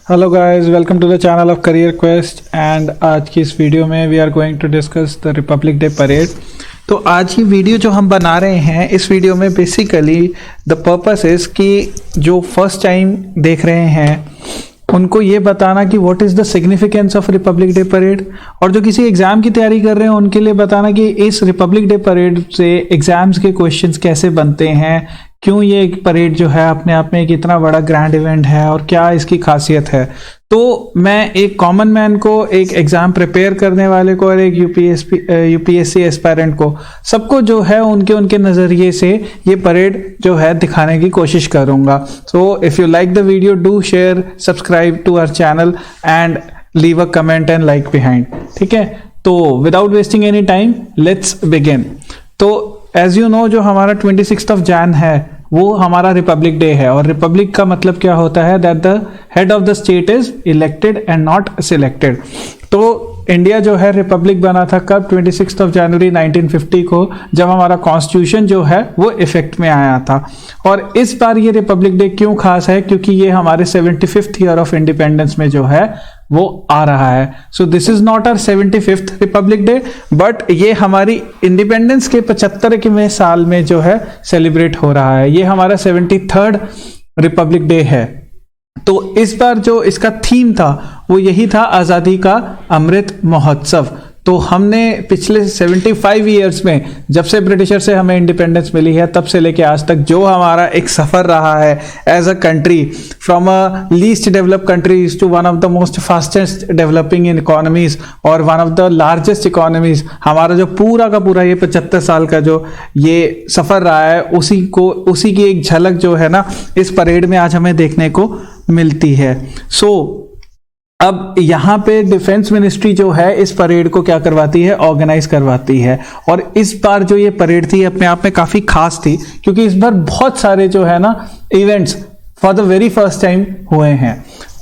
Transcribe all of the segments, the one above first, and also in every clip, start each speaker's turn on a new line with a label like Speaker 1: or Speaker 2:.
Speaker 1: Hello guys, welcome to the channel of career quest. And आज की इस वीडियो में we are going to discuss the republic day parade. तो आज की वीडियो जो हम बना रहे हैं, इस वीडियो में बेसिकली द पर्पस इज कि जो फर्स्ट टाइम देख रहे हैं उनको ये बताना कि what is the significance of Republic day parade, और जो किसी एग्ज़ाम की तैयारी कर रहे हैं उनके लिए बताना कि इस रिपब्लिक डे परेड से एग्ज़ाम्स के क्वेश्चंस कैसे बनते हैं, क्यों ये परेड जो है अपने आप में एक इतना बड़ा ग्रैंड इवेंट है और क्या इसकी खासियत है। तो मैं एक कॉमन मैन को, एक एग्ज़ाम प्रिपेयर करने वाले को और एक यूपीएससी एस्पायरेंट को, सबको जो है उनके नज़रिए से ये परेड जो है दिखाने की कोशिश करूँगा। So if you like the video, do share, subscribe to our channel and leave a comment and like behind. ठीक है, तो without wasting any time let's begin. तो एज यू नो, जो हमारा 26 जैन है वो हमारा रिपब्लिक डे है, और रिपब्लिक का मतलब क्या होता है, that the head of the state is elected and not selected. तो इंडिया जो है रिपब्लिक बना था कब, 26 जनवरी 1950 को, जब हमारा कॉन्स्टिट्यूशन जो है वो इफेक्ट में आया था। और इस बार ये रिपब्लिक डे क्यों खास है, क्योंकि ये हमारे 75th ईयर ऑफ इंडिपेंडेंस में जो है वो आ रहा है। So this is not our 75th republic day, but ये हमारी इंडिपेंडेंस के 75वें साल में जो है सेलिब्रेट हो रहा है। ये हमारा 73rd रिपब्लिक डे है। तो इस बार जो इसका थीम था वो यही था, आज़ादी का अमृत महोत्सव। तो हमने पिछले 75 ईयर्स में, जब से ब्रिटिशर से हमें इंडिपेंडेंस मिली है, तब से लेके आज तक जो हमारा एक सफ़र रहा है as a country, from a least developed countries to one of the most fastest developing in economies और one of the largest economies, हमारा जो पूरा का पूरा ये 75 साल का जो ये सफ़र रहा है, उसी की एक झलक जो है ना इस परेड में आज हमें देखने को मिलती है। अब यहाँ पे डिफेंस मिनिस्ट्री जो है इस परेड को क्या करवाती है, ऑर्गेनाइज करवाती है। और इस बार जो ये परेड थी अपने आप में काफ़ी खास थी, क्योंकि इस बार बहुत सारे जो है ना events for the very first time हुए हैं।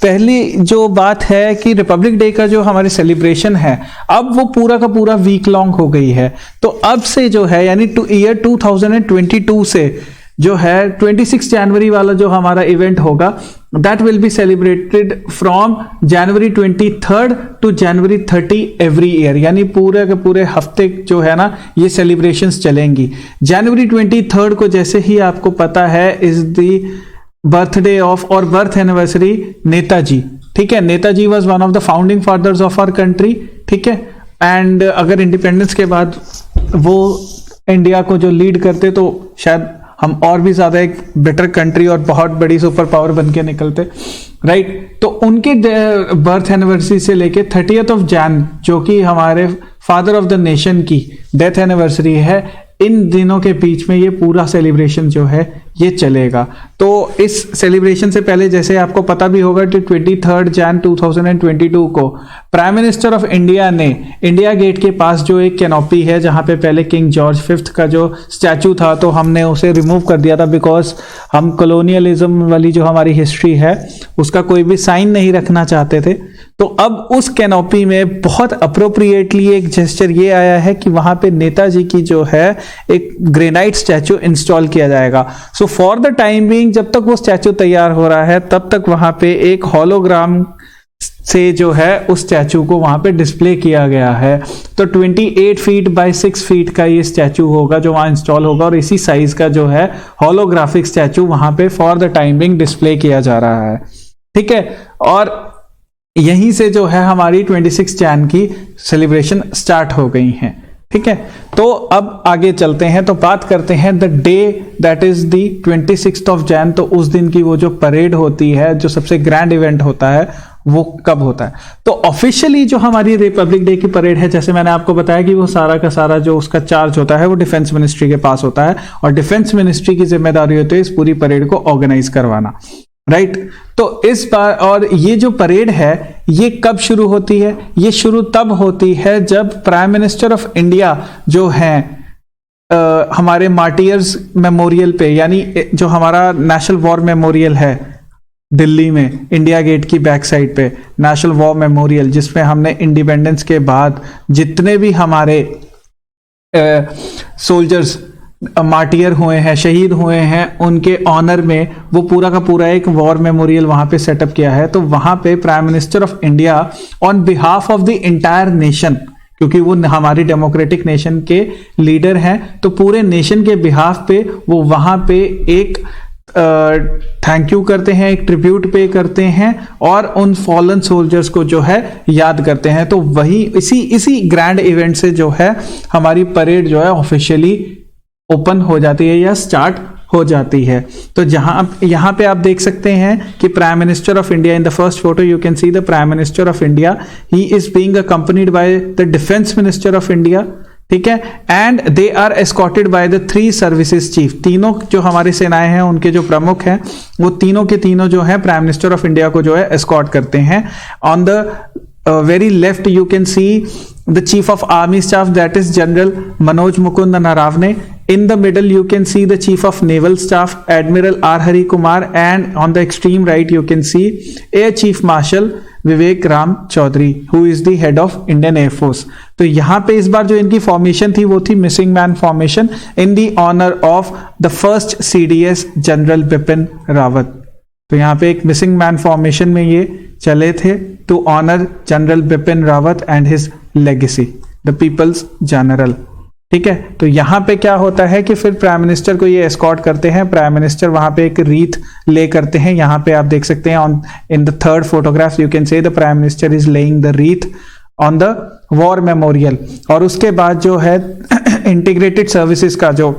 Speaker 1: पहली जो बात है कि रिपब्लिक डे का जो हमारी सेलिब्रेशन है, अब वो पूरा का पूरा वीक लॉन्ग हो गई है। तो अब से जो है, यानी ईयर 2022 से जो है 26 जनवरी वाला जो हमारा इवेंट होगा, that will be celebrated from January 23 to January 30 every year. यानी पूरे के पूरे हफ्ते जो है ना ये सेलिब्रेशंस चलेंगी। जनवरी 23 को, जैसे ही आपको पता है, इज द बर्थडे ऑफ और बर्थ एनिवर्सरी नेताजी। ठीक है, Netaji was one of the founding fathers of our country. ठीक है, एंड अगर इंडिपेंडेंस के बाद वो इंडिया को जो लीड करते तो शायद हम और भी ज्यादा एक बेटर कंट्री और बहुत बड़ी सुपर पावर बन के निकलते, राइट। तो उनके बर्थ एनिवर्सरी से लेके 30th जैन, जो कि हमारे फादर ऑफ द नेशन की डेथ एनिवर्सरी है, इन दिनों के बीच में ये पूरा सेलिब्रेशन जो है ये चलेगा। तो इस सेलिब्रेशन से पहले, जैसे आपको पता भी होगा कि 23 जैन 2022 को प्राइम मिनिस्टर ऑफ इंडिया ने इंडिया गेट के पास जो एक कैनोपी है, जहां पे पहले किंग जॉर्ज 5th का जो स्टैचू था, तो हमने उसे रिमूव कर दिया था, बिकॉज हम कॉलोनियलिज्म वाली जो हमारी हिस्ट्री है उसका कोई भी साइन नहीं रखना चाहते थे। तो अब उस कैनोपी में बहुत अप्रोप्रिएटली एक जेस्चर ये आया है कि वहां पे नेताजी की जो है एक ग्रेनाइट स्टैचू इंस्टॉल किया जाएगा। So for the time being, जब तक वो स्टैचू तैयार हो रहा है, तब तक वहां पे एक होलोग्राम से जो है उस स्टैचू को वहां पे डिस्प्ले किया गया है। तो 28 फीट बाय 6 फीट का ये स्टैचू होगा जो वहां इंस्टॉल होगा, और इसी साइज का जो है होलोग्राफिक स्टैचू वहां पे for the time being display किया जा रहा है। ठीक है, और यहीं से जो है हमारी 26 जैन की सेलिब्रेशन स्टार्ट हो गई हैं। ठीक है, तो अब आगे चलते हैं, तो बात करते हैं the day that is the 26 Jain. तो उस दिन की वो जो परेड होती है, जो सबसे ग्रैंड इवेंट होता है, वो कब होता है। तो ऑफिशियली जो हमारी रिपब्लिक डे की परेड है, जैसे मैंने आपको बताया कि वो सारा का सारा जो उसका चार्ज होता है वो डिफेंस मिनिस्ट्री के पास होता है, और डिफेंस मिनिस्ट्री की जिम्मेदारी होती है इस पूरी परेड को ऑर्गेनाइज करवाना, राइट। तो इस बार, और ये जो परेड है ये कब शुरू होती है, ये शुरू तब होती है जब प्राइम मिनिस्टर ऑफ इंडिया जो है हमारे मार्टियर्स मेमोरियल पे, यानी जो हमारा नेशनल वॉर मेमोरियल है दिल्ली में, इंडिया गेट की बैक साइड पे नेशनल वॉर मेमोरियल, जिसमें हमने इंडिपेंडेंस के बाद जितने भी हमारे सोल्जर्स मार्टियर हुए हैं, शहीद हुए हैं, उनके ऑनर में वो पूरा का पूरा एक वॉर मेमोरियल वहां पे सेटअप किया है। तो वहां पे prime minister of India on behalf of the entire nation, क्योंकि वो हमारी डेमोक्रेटिक नेशन के लीडर हैं, तो पूरे नेशन के बिहाफ पे वो वहां पे एक थैंक यू करते हैं, एक ट्रिब्यूट पे करते हैं और उन फॉलन सोल्जर्स को जो है याद करते हैं। तो वही इसी ग्रैंड इवेंट से जो है हमारी परेड जो है ऑफिशियली ओपन हो जाती है या स्टार्ट हो जाती है। तो यहाँ पे आप देख सकते हैं कि prime minister of India, in the first photo you can see the prime minister of India, he is being accompanied by the defence minister of India, ठीक है, and they are escorted by the 3 services chief. तीनों जो हमारी सेनाएं हैं, उनके जो प्रमुख हैं, वो तीनों के तीनों जो है प्राइम मिनिस्टर ऑफ इंडिया को जो है एस्कॉर्ट करते हैं। On the very left you can see the chief of army staff, that is general Manoj Mukund Naravane. In the middle you can see the chief of naval staff Admiral R Hari Kumar, and on the extreme right you can see Air Chief Marshal Vivek Ram Chaudhari, who is the head of Indian Air Force। तो यहाँ पे इस बार जो इनकी formation थी वो थी missing man formation in the honour of the first CDS general Bipin Rawat. तो यहाँ पे एक मिसिंग मैन फॉर्मेशन में ये चले थे to honour general Bipin Rawat and his legacy, the people's general, ठीक है। तो यहां पे क्या होता है कि फिर प्राइम मिनिस्टर को ये एस्कॉर्ट करते हैं, प्राइम मिनिस्टर वहां पे एक रीथ ले करते हैं। यहां पे आप देख सकते हैं on in the third photograph you can say the prime minister is laying the wreath on the war memorial. और उसके बाद जो है इंटीग्रेटेड सर्विसेज का जो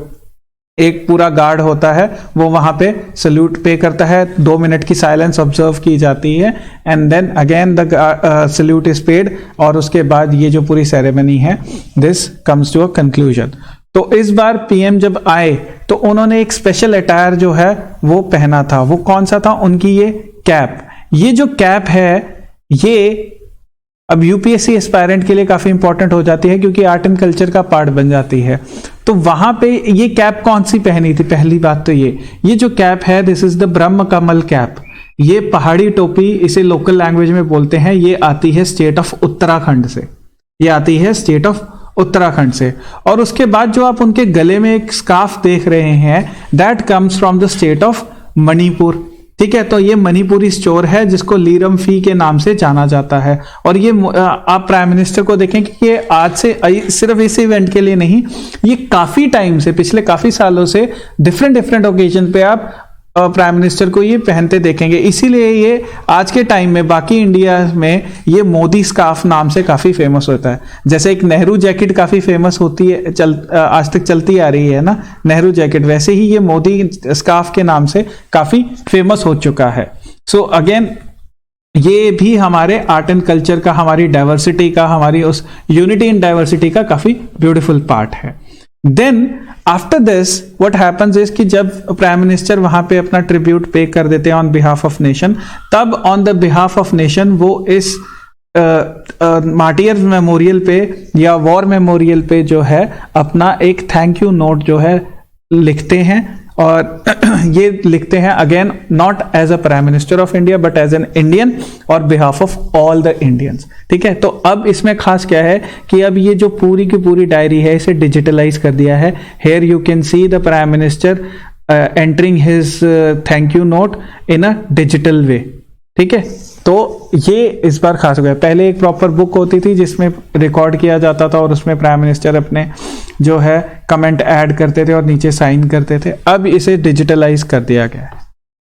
Speaker 1: एक पूरा गार्ड होता है वो वहां पे सल्यूट पे करता है, 2 मिनट की साइलेंस ऑब्जर्व की जाती है and then again the salute is paid, और उसके बाद ये जो पूरी सेरेमनी है this comes to a conclusion. तो इस बार पीएम जब आए तो उन्होंने एक स्पेशल अटायर जो है वो पहना था। वो कौन सा था? उनकी ये कैप। ये जो कैप है ये अब यूपीएससी एस्पायरेंट के लिए काफी इंपॉर्टेंट हो जाती है क्योंकि आर्ट एंड कल्चर का पार्ट बन जाती है। तो वहां पे ये कैप कौन सी पहनी थी? पहली बात तो ये जो कैप है this is the Brahma Kamal cap. ये पहाड़ी टोपी, इसे लोकल लैंग्वेज में बोलते हैं। ये आती है स्टेट ऑफ उत्तराखंड से, ये आती है स्टेट ऑफ उत्तराखंड से। और उसके बाद जो आप उनके गले में एक स्कार्फ देख रहे हैं that comes from the state of Manipur, ठीक है। तो ये मणिपुरी स्टोर है जिसको लीरम फी के नाम से जाना जाता है। और ये आप प्राइम मिनिस्टर को देखें कि ये आज से सिर्फ इस इवेंट के लिए नहीं, ये काफी टाइम से, पिछले काफी सालों से डिफरेंट ओकेजन पे आप प्राइम मिनिस्टर को ये पहनते देखेंगे। इसीलिए ये आज के टाइम में बाकी इंडिया में ये मोदी स्कार्फ नाम से काफी फेमस होता है। जैसे एक नेहरू जैकेट काफी फेमस होती है, आज तक चलती आ रही है ना नेहरू जैकेट, वैसे ही ये मोदी स्कार्फ के नाम से काफी फेमस हो चुका है। सो अगेन ये भी हमारे आर्ट एंड कल्चर का, हमारी डाइवर्सिटी का, हमारी उस यूनिटी इन डाइवर्सिटी का काफी ब्यूटीफुल पार्ट है। Then after this what happens is कि जब प्राइम मिनिस्टर वहां पे अपना ट्रिब्यूट पे कर देते हैं ऑन बिहाफ ऑफ नेशन, तब on the behalf of nation वो इस मार्टियर मेमोरियल पे या वॉर मेमोरियल पे जो है अपना एक थैंक यू नोट जो है लिखते हैं। और ये लिखते हैं again not as a prime minister of India but as an Indian और behalf of all the Indians, ठीक है। तो अब इसमें खास क्या है कि अब ये जो पूरी की पूरी डायरी है इसे डिजिटलाइज कर दिया है। Here you can see the prime minister entering his thank you note in a digital way, ठीक है। तो ये इस बार खास हो गया। पहले एक प्रॉपर बुक होती थी जिसमें रिकॉर्ड किया जाता था और उसमें प्राइम मिनिस्टर अपने जो है कमेंट ऐड करते थे और नीचे साइन करते थे। अब इसे डिजिटलाइज कर दिया गया है।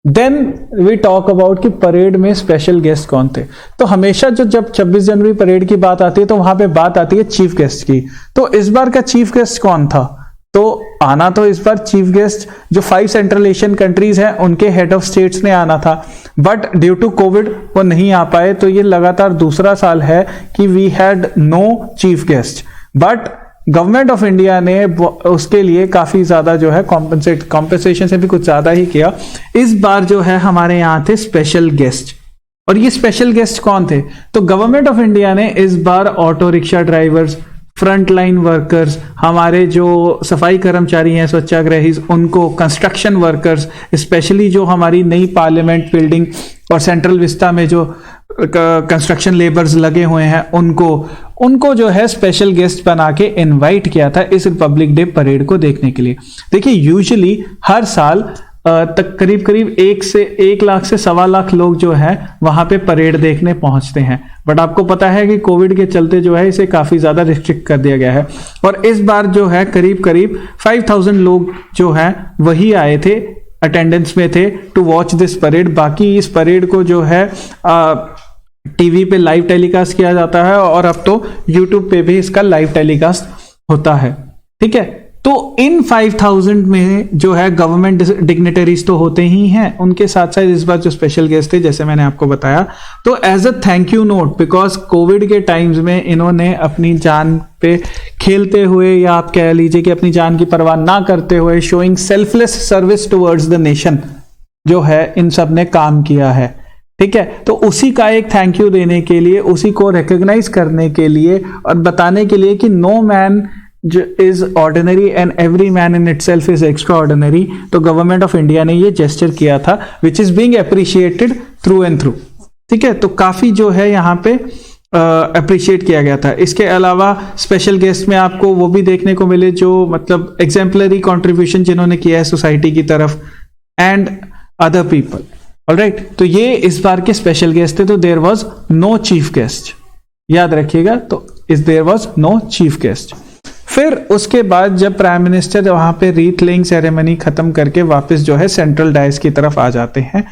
Speaker 1: देन वी टॉक अबाउट कि परेड में स्पेशल गेस्ट कौन थे। तो हमेशा जब 26 जनवरी परेड की बात आती है तो वहां पे बात आती है चीफ गेस्ट की। तो इस बार का चीफ गेस्ट कौन था? तो आना तो इस बार चीफ गेस्ट जो 5 सेंट्रल एशियन कंट्रीज हैं उनके हेड ऑफ स्टेट्स ने आना था, बट ड्यू टू कोविड वो नहीं आ पाए। तो ये लगातार दूसरा साल है कि we had no chief guest, but government of India ने उसके लिए काफी ज्यादा जो है कॉम्पेंसेशन से भी कुछ ज्यादा ही किया। इस बार जो है हमारे यहाँ थे स्पेशल गेस्ट। और ये स्पेशल गेस्ट कौन थे? तो गवर्नमेंट ऑफ इंडिया ने इस बार auto rickshaw drivers, front line workers, हमारे जो सफाई कर्मचारी हैं, स्वच्छाग्रही, उनको, कंस्ट्रक्शन वर्कर्स, स्पेशली जो हमारी नई पार्लियामेंट बिल्डिंग और सेंट्रल विस्टा में जो कंस्ट्रक्शन लेबर्स लगे हुए हैं उनको जो है स्पेशल गेस्ट बना के इनवाइट किया था इस रिपब्लिक डे परेड को देखने के लिए। देखिए यूजुअली हर साल तक करीब 1 लाख से 1.25 लाख लोग जो है वहां पे परेड देखने पहुंचते हैं, बट आपको पता है कि कोविड के चलते जो है इसे काफी ज्यादा रिस्ट्रिक्ट कर दिया गया है। और इस बार जो है करीब 5000 लोग जो है वही आए थे, अटेंडेंस में थे टू वॉच दिस परेड। बाकी इस परेड को जो है टीवी पे लाइव टेलीकास्ट किया जाता है और अब तो यूट्यूब पे भी इसका लाइव टेलीकास्ट होता है, ठीक है। तो इन 5000 में जो है गवर्नमेंट डिग्नेटरीज तो होते ही हैं, उनके साथ साथ इस बार जो स्पेशल गेस्ट थे जैसे मैंने आपको बताया, तो as a thank you note, because covid के टाइम्स में इन्होंने अपनी जान पे खेलते हुए या आप कह लीजिए कि अपनी जान की परवाह ना करते हुए showing selfless service towards the nation जो है इन सब ने काम किया है, ठीक है। तो उसी का एक थैंक यू देने के लिए, उसी को रिकॉग्नाइज करने के लिए और बताने के लिए कि no man is ordinary and every man in itself is extraordinary, तो गवर्नमेंट ऑफ इंडिया ने ये जेस्चर किया था which is being appreciated through and through, ठीक है। तो काफी जो है यहाँ पे अप्रिशिएट किया गया था। इसके अलावा स्पेशल गेस्ट में आपको वो भी देखने को मिले जो मतलब एग्जाम्पलरी कंट्रीब्यूशन जिन्होंने किया है सोसाइटी की तरफ एंड अदर पीपल, ऑलराइट। तो ये इस बार के स्पेशल गेस्ट थे। तो there was no chief guest, याद रखिएगा, तो there was no chief guest. फिर उसके बाद जब प्राइम मिनिस्टर वहां पे रीथ लेइंग सेरेमनी खत्म करके वापस जो है सेंट्रल डायस की तरफ आ जाते हैं,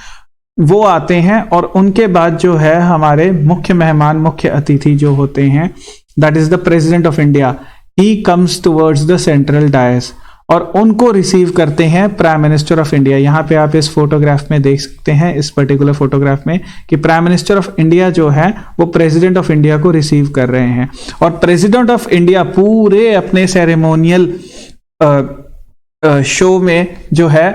Speaker 1: वो आते हैं और उनके बाद जो है हमारे मुख्य मेहमान, मुख्य अतिथि जो होते हैं, that is the president of India, he comes towards the central dais और उनको रिसीव करते हैं प्राइम मिनिस्टर ऑफ इंडिया। यहां पे आप इस फोटोग्राफ में देख सकते हैं, इस पर्टिकुलर फोटोग्राफ में, कि प्राइम मिनिस्टर ऑफ इंडिया जो है वो प्रेसिडेंट ऑफ इंडिया को रिसीव कर रहे हैं। और प्रेसिडेंट ऑफ इंडिया पूरे अपने सेरेमोनियल शो में जो है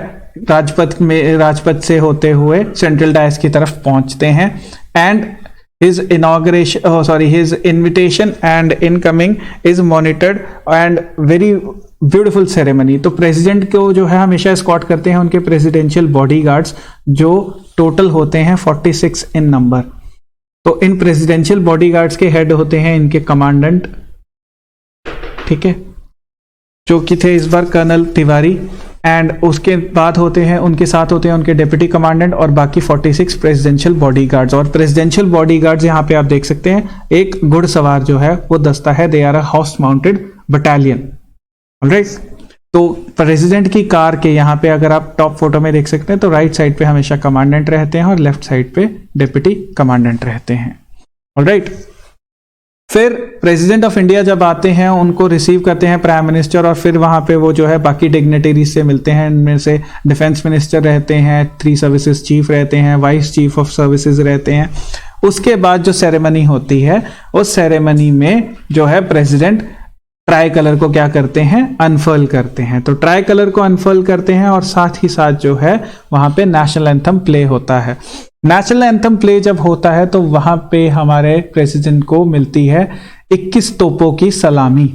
Speaker 1: राजपथ से होते हुए सेंट्रल डायस की तरफ पहुंचते हैं and his invitation and incoming is monitored and very beautiful ceremony। तो प्रेसिडेंट को जो है हमेशा escort करते हैं उनके प्रेसिडेंशियल बॉडीगार्ड्स जो टोटल होते हैं 46 इन नंबर। तो इन प्रेसिडेंशियल बॉडीगार्ड्स के हेड होते हैं इनके कमांडेंट, ठीक है, जो कि थे इस बार कर्नल तिवारी, एंड उसके बाद होते हैं उनके साथ होते हैं उनके डिप्टी कमांडेंट और बाकी 46 प्रेसिडेंशियल बॉडीगार्ड्स। और प्रेसिडेंशियल बॉडीगार्ड्स यहाँ पे आप देख सकते हैं एक घुड़सवार जो है वो दस्ता है, they are a horse mounted battalion, alright. तो प्रेसिडेंट की कार के यहाँ पे अगर आप टॉप फोटो में देख सकते हैं तो राइट साइड पे हमेशा कमांडेंट रहते हैं और लेफ्ट साइड पे डिप्टी कमांडेंट रहते हैं, ऑलराइट। फिर प्रेसिडेंट ऑफ इंडिया जब आते हैं उनको रिसीव करते हैं प्राइम मिनिस्टर और फिर वहां पे वो जो है बाकी डिग्नेटरीज से मिलते हैं। इनमें से डिफेंस मिनिस्टर रहते हैं, 3 सर्विसेज चीफ रहते हैं, वाइस चीफ ऑफ सर्विसेज रहते हैं। उसके बाद जो सेरेमनी होती है उस सेरेमनी में जो है प्रेसिडेंट ट्राई कलर को क्या करते हैं, अनफर्ल करते हैं। तो ट्राई कलर को अनफर्ल करते हैं और साथ ही साथ जो है वहां पे नेशनल एंथम प्ले होता है। नेशनल एंथम प्ले जब होता है तो वहां पे हमारे प्रेसिडेंट को मिलती है 21 तोपों की सलामी,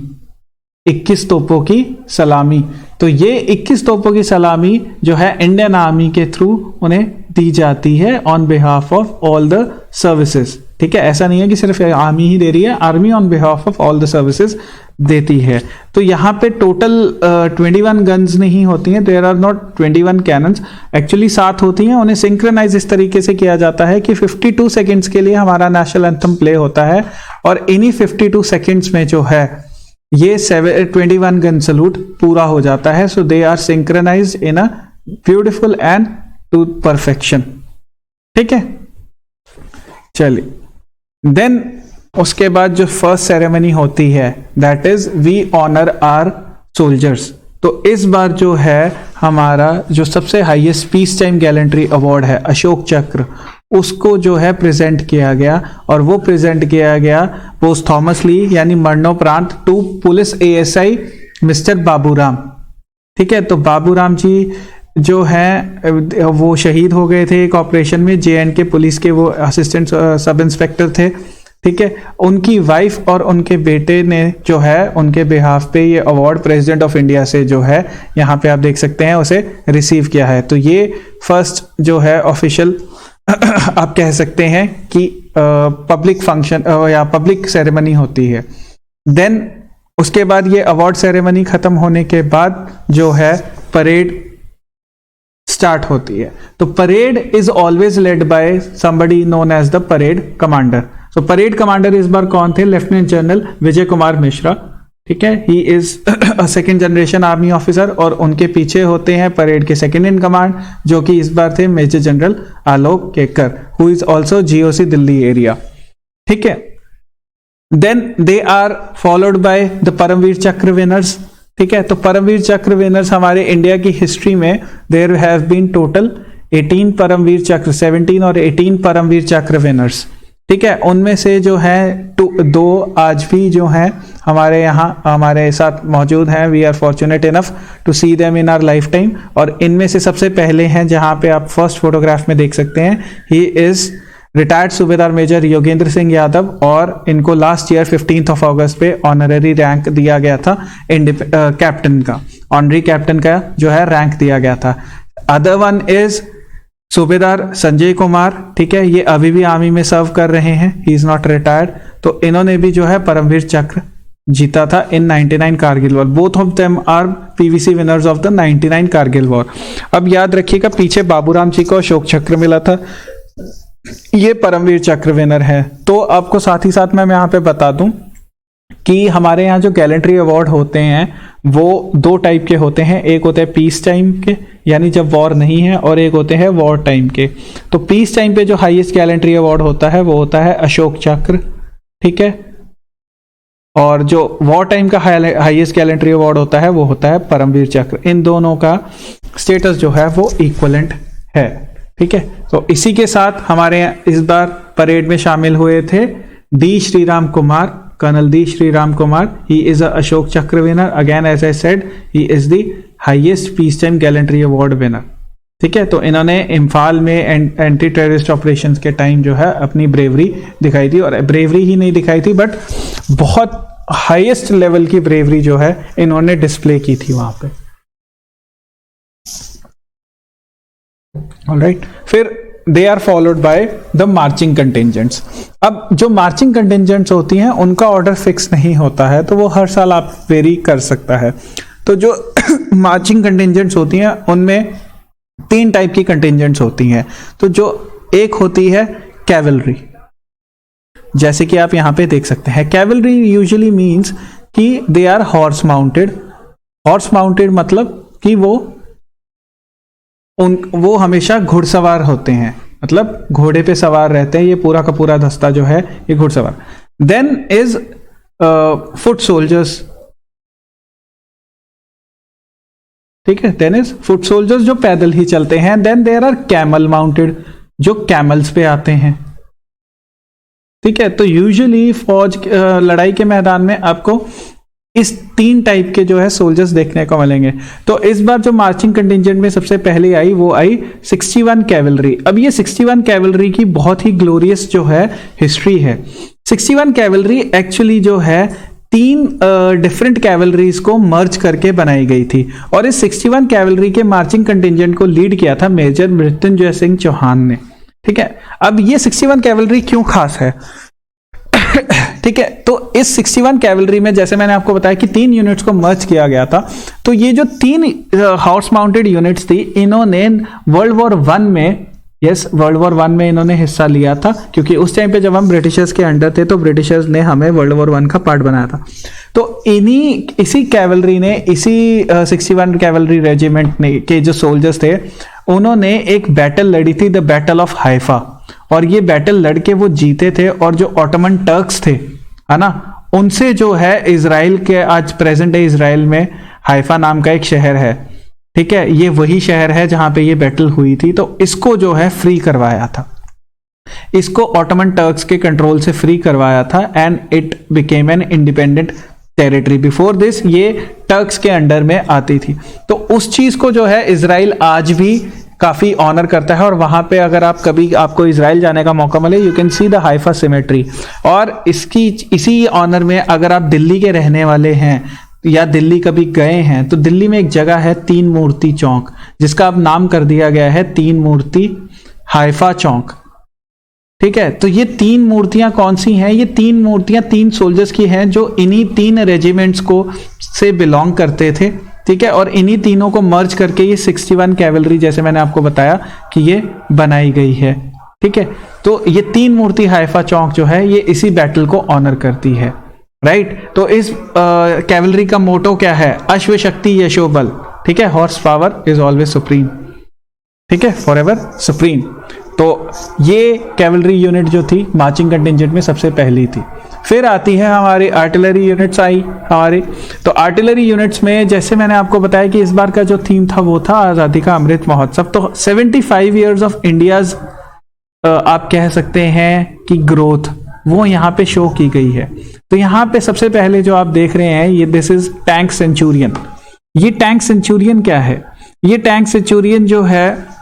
Speaker 1: 21 तोपों की सलामी। तो ये 21 तोपों की सलामी जो है इंडियन आर्मी के थ्रू उन्हें दी जाती है on behalf of all the services, ठीक है। ऐसा नहीं है कि सिर्फ आर्मी ही दे रही है, army on behalf of all the services देती है। तो यहाँ पे टोटल 21 गन्स नहीं होती हैं, there are not 21 cannons, actually 7 होती हैं। उन्हें सिंक्रोनाइज इस तरीके से किया जाता है कि 52 सेकेंड्स के लिए हमारा नेशनल एंथम प्ले होता है और इन्हीं 52 सेकेंड्स में जो है ये 21 गन सलूट पूरा हो जाता है। So they are synchronised in a beautiful and to perfection, ठीक है। चलिए देन उसके बाद जो फर्स्ट सेरेमनी होती है that is we honour our soldiers. तो इस बार जो है हमारा जो सबसे highest peace time gallantry award है अशोक चक्र, उसको जो है प्रेजेंट किया गया और वो प्रेजेंट किया गया पोस्ट थॉमस ली यानी मरणोपरांत to police ASI mister Baburam, ठीक है। तो बाबूराम जी जो है वो शहीद हो गए थे एक ऑपरेशन में, JNK पुलिस के वो असिस्टेंट सब इंस्पेक्टर थे, ठीक है। उनकी वाइफ और उनके बेटे ने जो है उनके बिहाफ पे ये अवार्ड प्रेसिडेंट ऑफ इंडिया से जो है यहाँ पे आप देख सकते हैं उसे रिसीव किया है। तो ये फर्स्ट जो है ऑफिशियल आप कह सकते हैं कि पब्लिक फंक्शन या पब्लिक सेरेमनी होती है। देन उसके बाद ये अवार्ड सेरेमनी खत्म होने के बाद जो है परेड स्टार्ट होती है। तो parade is always led by somebody known as the parade commander. So parade commander इस बार कौन थे? Lieutenant general Vijay Kumar Mishra. ठीक है, he is a second generation army officer और उनके पीछे होते हैं परेड के सेकेंड इन कमांड जो कि इस बार थे major general Alok Kekar, who is also GOC Delhi area. ठीक है, then they are followed by the Param Vir Chakra winners. ठीक है, तो परमवीर चक्र विनर्स हमारे इंडिया की हिस्ट्री में there have been total 18 Param Vir Chakra, 17 और 18 परमवीर चक्र विनर्स। ठीक है, उनमें से जो है दो आज भी जो हैं हमारे यहाँ हमारे साथ मौजूद हैं। We are fortunate enough to see them in our life time. और इनमें से सबसे पहले हैं जहाँ पे आप फर्स्ट फोटोग्राफ में देख सकते हैं, ही इज रिटायर्ड सूबेदार मेजर योगेंद्र सिंह यादव और इनको लास्ट ईयर 15 अगस्त पे ऑनररी रैंक दिया गया था कैप्टन का, ऑनरी कैप्टन का जो है रैंक दिया गया था। अदर वन इज सूबेदार संजय कुमार। ठीक है, ये अभी भी आर्मी में सर्व कर रहे हैं, ही इज नॉट रिटायर्ड। तो इन्होंने भी जो है परमवीर चक्र जीता था in 99 Kargil war. Both of them are PVC winners of the 99 Kargil war. अब याद रखिएगा पीछे बाबूराम जी को अशोक चक्र मिला था, ये परमवीर चक्र विनर है। तो आपको साथ ही साथ मैं यहाँ पे बता दूं कि हमारे यहाँ जो गैलेंट्री अवार्ड होते हैं वो दो टाइप के होते हैं। एक होते हैं पीस टाइम के, यानी जब वॉर नहीं है, और एक होते हैं वॉर टाइम के। तो पीस टाइम पे जो हाईएस्ट गैलेंट्री अवार्ड होता है वो होता है अशोक चक्र। ठीक है, और जो वॉर टाइम का हाईएस्ट गैलेंट्री अवार्ड होता है वो होता है परमवीर चक्र। इन दोनों का स्टेटस जो है वो इक्वलेंट है। ठीक है, तो इसी के साथ हमारे इस बार परेड में शामिल हुए थे D Shriram Kumar, colonel D Shriram Kumar. He is a Ashok Chakra winner. Again as I said, he is the highest peace time gallantry award winner. ठीक है, तो इन्होंने इम्फाल में एंटी टेररिस्ट ऑपरेशंस के टाइम जो है अपनी ब्रेवरी दिखाई थी, और ब्रेवरी ही नहीं दिखाई थी बट बहुत हाईएस्ट लेवल की ब्रेवरी जो है इन्होंने डिस्प्ले की थी वहां पे। ऑलराइट, फिर they are followed by the marching contingents. अब जो मार्चिंग कंटिजेंट्स होती हैं उनका ऑर्डर फिक्स नहीं होता है, तो वो हर साल आप वेरी कर सकता है। तो जो मार्चिंग कंटिजेंट्स होती हैं उनमें 3 टाइप की कंटिजेंट्स होती हैं। तो जो एक होती है कैवलरी, जैसे कि आप यहां पे देख सकते हैं। कैवलरी यूजुअली मींस कि they are horse mounted. Horse mounted मतलब कि वो हमेशा घुड़सवार होते हैं, मतलब घोड़े पे सवार रहते हैं। ये पूरा का पूरा दस्ता जो है ये घुड़सवार। Then is foot soldiers. ठीक है, देन इज फुट सोल्जर्स जो पैदल ही चलते हैं। Then there are camel mounted जो कैमल्स पे आते हैं। ठीक है, तो यूजुअली फौज लड़ाई के मैदान में आपको इस 3 टाइप के जो है सोल्जर्स देखने को मिलेंगे। तो इस बार जो मार्चिंग कंटिजेंट में सबसे पहले आई वो आई 61 कैवलरी। अब ये 61 कैवलरी की बहुत ही ग्लोरियस जो है हिस्ट्री है। 61 कैवलरी एक्चुअली जो है 3 डिफरेंट कैवलरीज को मर्ज करके बनाई गई थी, और इस 61 कैवलरी के मार्चिंग कंटिजेंट को लीड किया था मेजर मृत्युंजय सिंह चौहान ने। ठीक है, अब ये 61 कैवलरी क्यों खास है? ठीक है, तो इस 61 कैवलरी में जैसे मैंने आपको बताया कि 3 यूनिट्स को मर्ज किया गया था। तो ये जो 3 हाउस माउंटेड यूनिट्स थी, इन्होंने वर्ल्ड वॉर 1 में, वर्ल्ड वॉर 1 में इन्होंने हिस्सा लिया था, क्योंकि उस टाइम पे जब हम ब्रिटिशर्स के अंडर थे तो ब्रिटिशर्स ने हमें वर्ल्ड वॉर 1 का पार्ट बनाया था। तो इसी कैवलरी ने, इसी 61 कैवलरी रेजिमेंट ने के जो सोल्जर्स थे उन्होंने एक बैटल लड़ी थी, द बैटल ऑफ हाइफा। और ये बैटल लड़के वो जीते थे, और जो ऑटोमन टर्क्स थे, है ना, उनसे जो है इजराइल के, आज प्रेजेंट डे इजराइल में हाइफा नाम का एक शहर है। ठीक है, ये वही शहर है जहां पे ये बैटल हुई थी। तो इसको जो है फ्री करवाया था, इसको ऑटोमन टर्क्स के कंट्रोल से फ्री करवाया था, and it became an independent territory. Before this ये टर्क्स के अंडर में आती थी। तो उस चीज को जो है इजराइल आज भी काफी ऑनर करता है, और वहां पे अगर आप कभी आपको इजराइल जाने का मौका मिले, you can see the Haifa symmetry. और इसी ऑनर में अगर आप दिल्ली के रहने वाले हैं या दिल्ली कभी गए हैं, तो दिल्ली में एक जगह है 3 मूर्ति चौक, जिसका अब नाम कर दिया गया है 3 मूर्ति हाइफा चौक। ठीक है, तो ये तीन मूर्तियां कौन सी हैं? ये तीन मूर्तियां तीन सोल्जर्स की हैं जो इन्हीं तीन रेजिमेंट्स को से बिलोंग करते थे। ठीक है, और इन्हीं तीनों को मर्ज करके ये 61 कैवलरी, जैसे मैंने आपको बताया कि ये बनाई गई है। ठीक है, तो ये तीन मूर्ति हाइफा चौक जो है ये इसी बैटल को ऑनर करती है। राइट, तो इस कैवलरी का मोटो क्या है? अश्व शक्ति यशो बल। ठीक है, horse power is always supreme. ठीक है, फॉरएवर सुप्रीम। तो ये कैवलरी यूनिट जो थी मार्चिंग कंटिंजेंट में सबसे पहली थी। फिर आती है हमारी आर्टिलरी यूनिट्स आई हमारी। तो आर्टिलरी यूनिट्स में जैसे मैंने आपको बताया कि इस बार का जो थीम था वो था आज़ादी का अमृत महोत्सव। तो 75 ईयर्स ऑफ इंडियाज आप कह सकते हैं कि ग्रोथ वो यहाँ पे शो की गई है। तो यहाँ पे सबसे पहले जो आप देख रहे हैं ये दिस इज टैंक सेंचुरियन। ये टैंक सेंचुरियन क्या है? ये टैंक सेंचुरियन जो है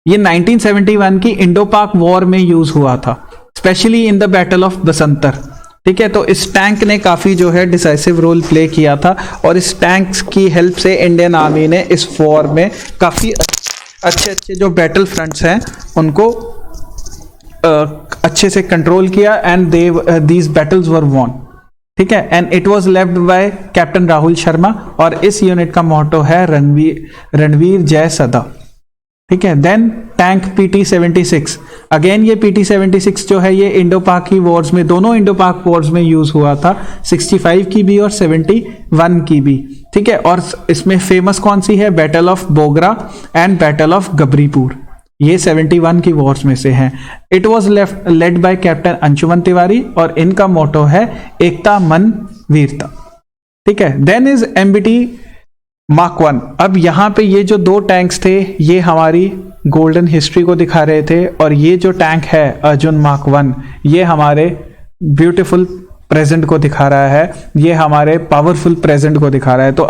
Speaker 1: ये 1971 की इंडो पाक वॉर में यूज हुआ था, specially in the battle of Basantar. ठीक है, तो इस टैंक ने काफी जो है डिसाइसिव रोल प्ले किया था और इस टैंक की हेल्प से इंडियन आर्मी ने इस वॉर में काफी अच्छे अच्छे जो बैटल फ्रंट्स हैं उनको अच्छे से कंट्रोल किया and these battles were won. ठीक है, and it was left by captain Rahul Sharma और इस यूनिट का मोटो है रणवीर जय सदा। ठीक है, देन टैंक PT-76। अगेन ये PT-76 जो है ये इंडो पाक की वॉर्स में, दोनों इंडो पाक वॉर्स में यूज हुआ था, 65 की भी और 71 की भी। ठीक है, और इसमें फेमस कौन सी है? Battle of Bogra and battle of Garibpur, ये 71 की वॉर्स में से हैं। It was led by captain Anshuman Tiwari और इनका मोटो है एकता मन वीरता। ठीक है, देन इज MBT मार्क 1। अब यहाँ पे ये जो दो टैंक्स थे ये हमारी गोल्डन हिस्ट्री को दिखा रहे थे और ये जो टैंक है अर्जुन मार्क 1 ये हमारे ब्यूटीफुल प्रेजेंट को दिखा रहा है, ये हमारे पावरफुल प्रेजेंट को दिखा रहा है। तो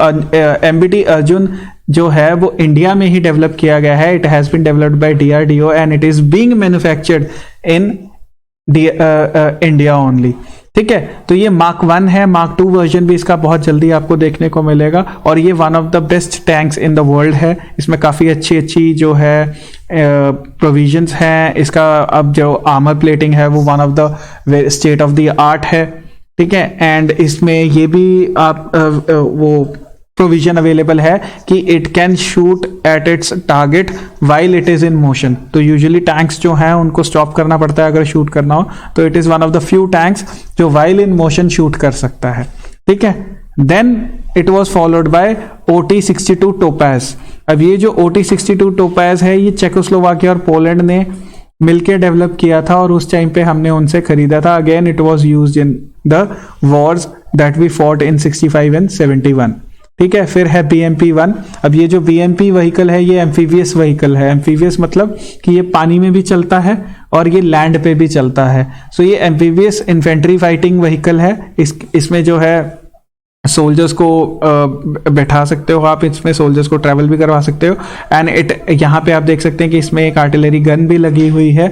Speaker 1: MBT अर्जुन जो है वो इंडिया में ही डेवलप किया गया है। It has been developed by DRDO and it is being manufactured in India only. ठीक है, तो ये मार्क 1 है। मार्क 2 वर्जन भी इसका बहुत जल्दी आपको देखने को मिलेगा और ये one of the best tanks in the world है। इसमें काफ़ी अच्छी अच्छी जो है प्रोविजंस हैं। इसका अब जो आर्मर प्लेटिंग है वो one of the state of the art है। ठीक है, एंड इसमें ये भी आप वो प्रोविजन अवेलेबल है कि it can shoot at its target while it is in motion. तो यूजुअली टैंक्स जो हैं उनको स्टॉप करना पड़ता है अगर शूट करना हो, तो it is one of the few tanks जो वाइल इन मोशन शूट कर सकता है। ठीक है, then it was followed by OT-62 topaz. अब ये जो OT-62 टोपैज है ये चेकोस्लोवाकिया और पोलैंड ने मिलकर डेवलप किया था और उस टाइम पे हमने उनसे खरीदा था। Again it was used in the wars that we fought in 65 and 71। ठीक है, फिर है BMP-1। अब ये जो BMP व्हीकल है ये एम्फीवियस व्हीकल है। एम्फीवियस मतलब कि ये पानी में भी चलता है और ये लैंड पे भी चलता है। सो ये एम्फीवियस इन्फेंट्री फाइटिंग व्हीकल है। इसमें जो है सोल्जर्स को बैठा सकते हो आप, इसमें सोल्जर्स को ट्रैवल भी करवा सकते हो एंड इट यहाँ पे आप देख सकते हैं कि इसमें एक आर्टिलरी गन भी लगी हुई है।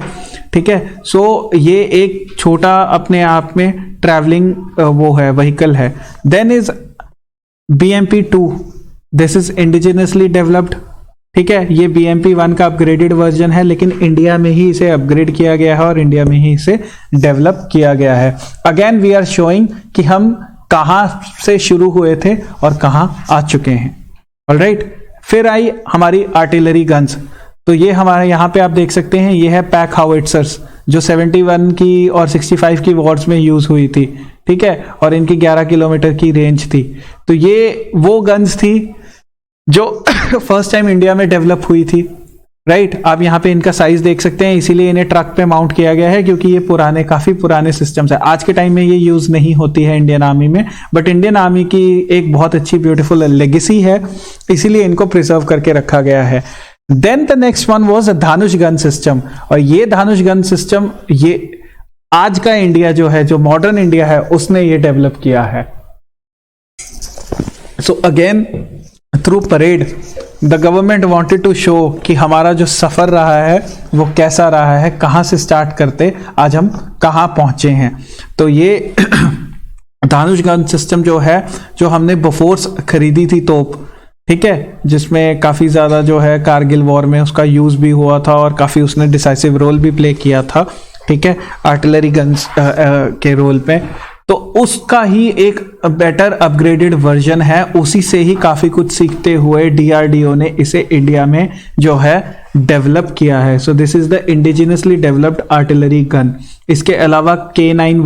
Speaker 1: ठीक है, सो ये एक छोटा अपने आप में ट्रैवलिंग वो है व्हीकल है। Then is BMP-2, this is indigenously developed. ठीक है, ये BMP-1 का अपग्रेडेड वर्जन है लेकिन इंडिया में ही इसे अपग्रेड किया गया है और इंडिया में ही इसे डेवलप किया गया है। अगेन वी आर शोइंग कि हम कहां से शुरू हुए थे और कहां आ चुके हैं। ऑलराइट, फिर आई हमारी आर्टिलरी गन्स। तो ये हमारे यहाँ पे आप देख सकते हैं ये है पैक हाउइट्सर्स जो 71 की और 65 की वॉर्स में यूज हुई थी। ठीक है, और इनकी 11 किलोमीटर की रेंज थी। तो ये वो गन्स थी जो फर्स्ट टाइम इंडिया में डेवलप हुई थी। राइट, आप यहाँ पे इनका साइज देख सकते हैं, इसीलिए इन्हें ट्रक पे माउंट किया गया है क्योंकि ये काफी पुराने सिस्टम्स है। आज के टाइम में ये यूज नहीं होती है इंडियन आर्मी में, बट इंडियन आर्मी की एक बहुत अच्छी ब्यूटीफुल लेगेसी है, इसीलिए इनको प्रिजर्व करके रखा गया है। Then the next one was Dhanush gun system, और ये धानुष गन सिस्टम ये आज का इंडिया जो है, जो मॉडर्न इंडिया है, उसने ये डेवलप किया है। So again through parade the government wanted to show कि हमारा जो सफर रहा है वो कैसा रहा है, कहां से स्टार्ट करते आज हम कहां पहुंचे हैं। तो ये धानुष गन सिस्टम जो है, जो हमने बोफोर्स खरीदी थी तोप, ठीक है, जिसमें काफ़ी ज़्यादा जो है कारगिल वॉर में उसका यूज़ भी हुआ था और काफ़ी उसने डिसाइसिव रोल भी प्ले किया था, ठीक है, आर्टिलरी गन्स के रोल पे। तो उसका ही एक बेटर अपग्रेडेड वर्जन है, उसी से ही काफ़ी कुछ सीखते हुए डीआरडीओ ने इसे इंडिया में जो है डेवलप किया है। So this is the indigenously developed artillery gun. इसके अलावा K9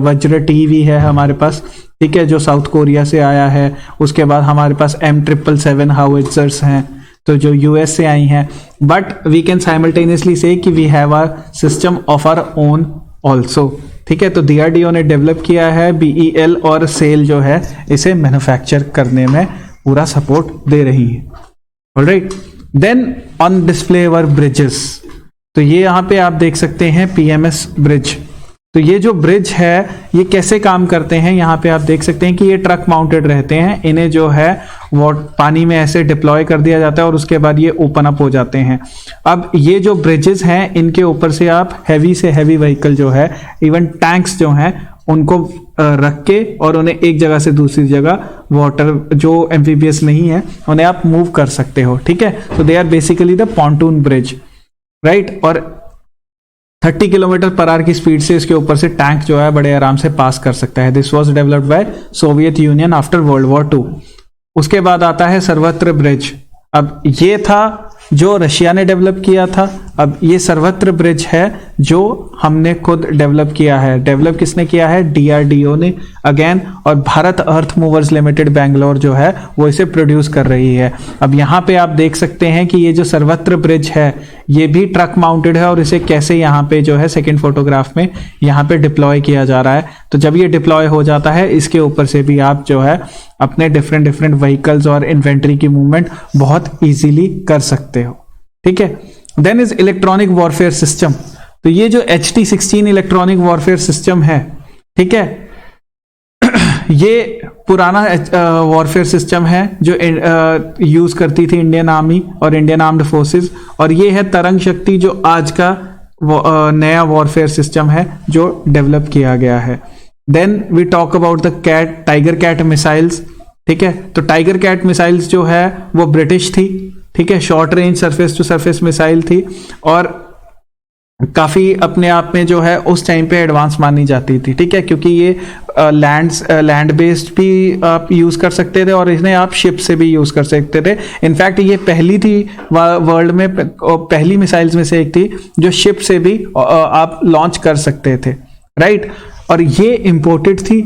Speaker 1: वज्र टी है हमारे पास, ठीक है, जो साउथ कोरिया से आया है। उसके बाद हमारे पास M777 हाउइट्जर्स हैं, तो जो यूएस से आई हैं। बट वी कैन साइमल्टेनियसली से कि we have a system of our own also, ठीक है। तो डीआरडीओ ने डेवलप किया है, BEL और सेल जो है इसे मैन्युफैक्चर करने में पूरा सपोर्ट दे रही है। Alright, then on display were bridges, तो ये यहाँ पे आप देख सकते हैं PMS ब्रिज। तो ये जो ब्रिज है ये कैसे काम करते हैं, यहाँ पे आप देख सकते हैं कि ये ट्रक माउंटेड रहते हैं। इन्हें जो है वो पानी में ऐसे डिप्लॉय कर दिया जाता है और उसके बाद ये ओपन अप हो जाते हैं। अब ये जो ब्रिजेस हैं इनके ऊपर से आप हैवी से हैवी व्हीकल जो है, इवन टैंक्स जो हैं, उनको रख के और उन्हें एक जगह से दूसरी जगह, वाटर जो एम्फीबियस नहीं है उन्हें आप मूव कर सकते हो, ठीक है। तो they are basically the pontoon bridge, right. और 30 किलोमीटर पर आवर की स्पीड से इसके ऊपर से टैंक जो है बड़े आराम से पास कर सकता है। This was developed by Soviet union after world war 2। उसके बाद आता है सर्वत्र ब्रिज। अब ये था जो रशिया ने डेवलप किया था, अब ये सर्वत्र ब्रिज है जो हमने खुद डेवलप किया है। डेवलप किसने किया है? डीआरडीओ ने अगेन, और भारत अर्थ मूवर्स लिमिटेड बेंगलोर जो है वो इसे प्रोड्यूस कर रही है। अब यहाँ पे आप देख सकते हैं कि ये जो सर्वत्र ब्रिज है ये भी ट्रक माउंटेड है और इसे कैसे यहाँ पे जो है सेकंड फोटोग्राफ में यहाँ पे डिप्लॉय किया जा रहा है। तो जब ये डिप्लॉय हो जाता है इसके ऊपर से भी आप जो है अपने डिफरेंट व्हीकल्स और इन्वेंट्री की मूवमेंट बहुत इजीली कर सकते हो, ठीक है। Then is electronic warfare system. तो ये जो HT-16 इलेक्ट्रॉनिक वॉरफेयर सिस्टम है, ठीक है, ये पुराना वॉरफेयर सिस्टम है जो यूज करती थी इंडियन आर्मी और इंडियन आर्म्ड फोर्सेस, और ये है तरंग शक्ति जो आज का नया वॉरफेयर सिस्टम है जो डेवलप किया गया है। Then we talk about the tiger cat missiles, ठीक है। तो टाइगर कैट मिसाइल्स जो है वो ब्रिटिश थी, ठीक है, short range surface to surface missile थी और काफी अपने आप में जो है उस टाइम पे एडवांस मानी जाती थी, ठीक है, क्योंकि ये लैंड बेस्ड भी आप यूज कर सकते थे और इन्हें आप शिप से भी यूज कर सकते थे। इनफैक्ट ये पहली थी वर्ल्ड में, पहली मिसाइल्स में से एक थी जो शिप से भी आप लॉन्च कर सकते थे, राइट। और ये इंपोर्टेड थी।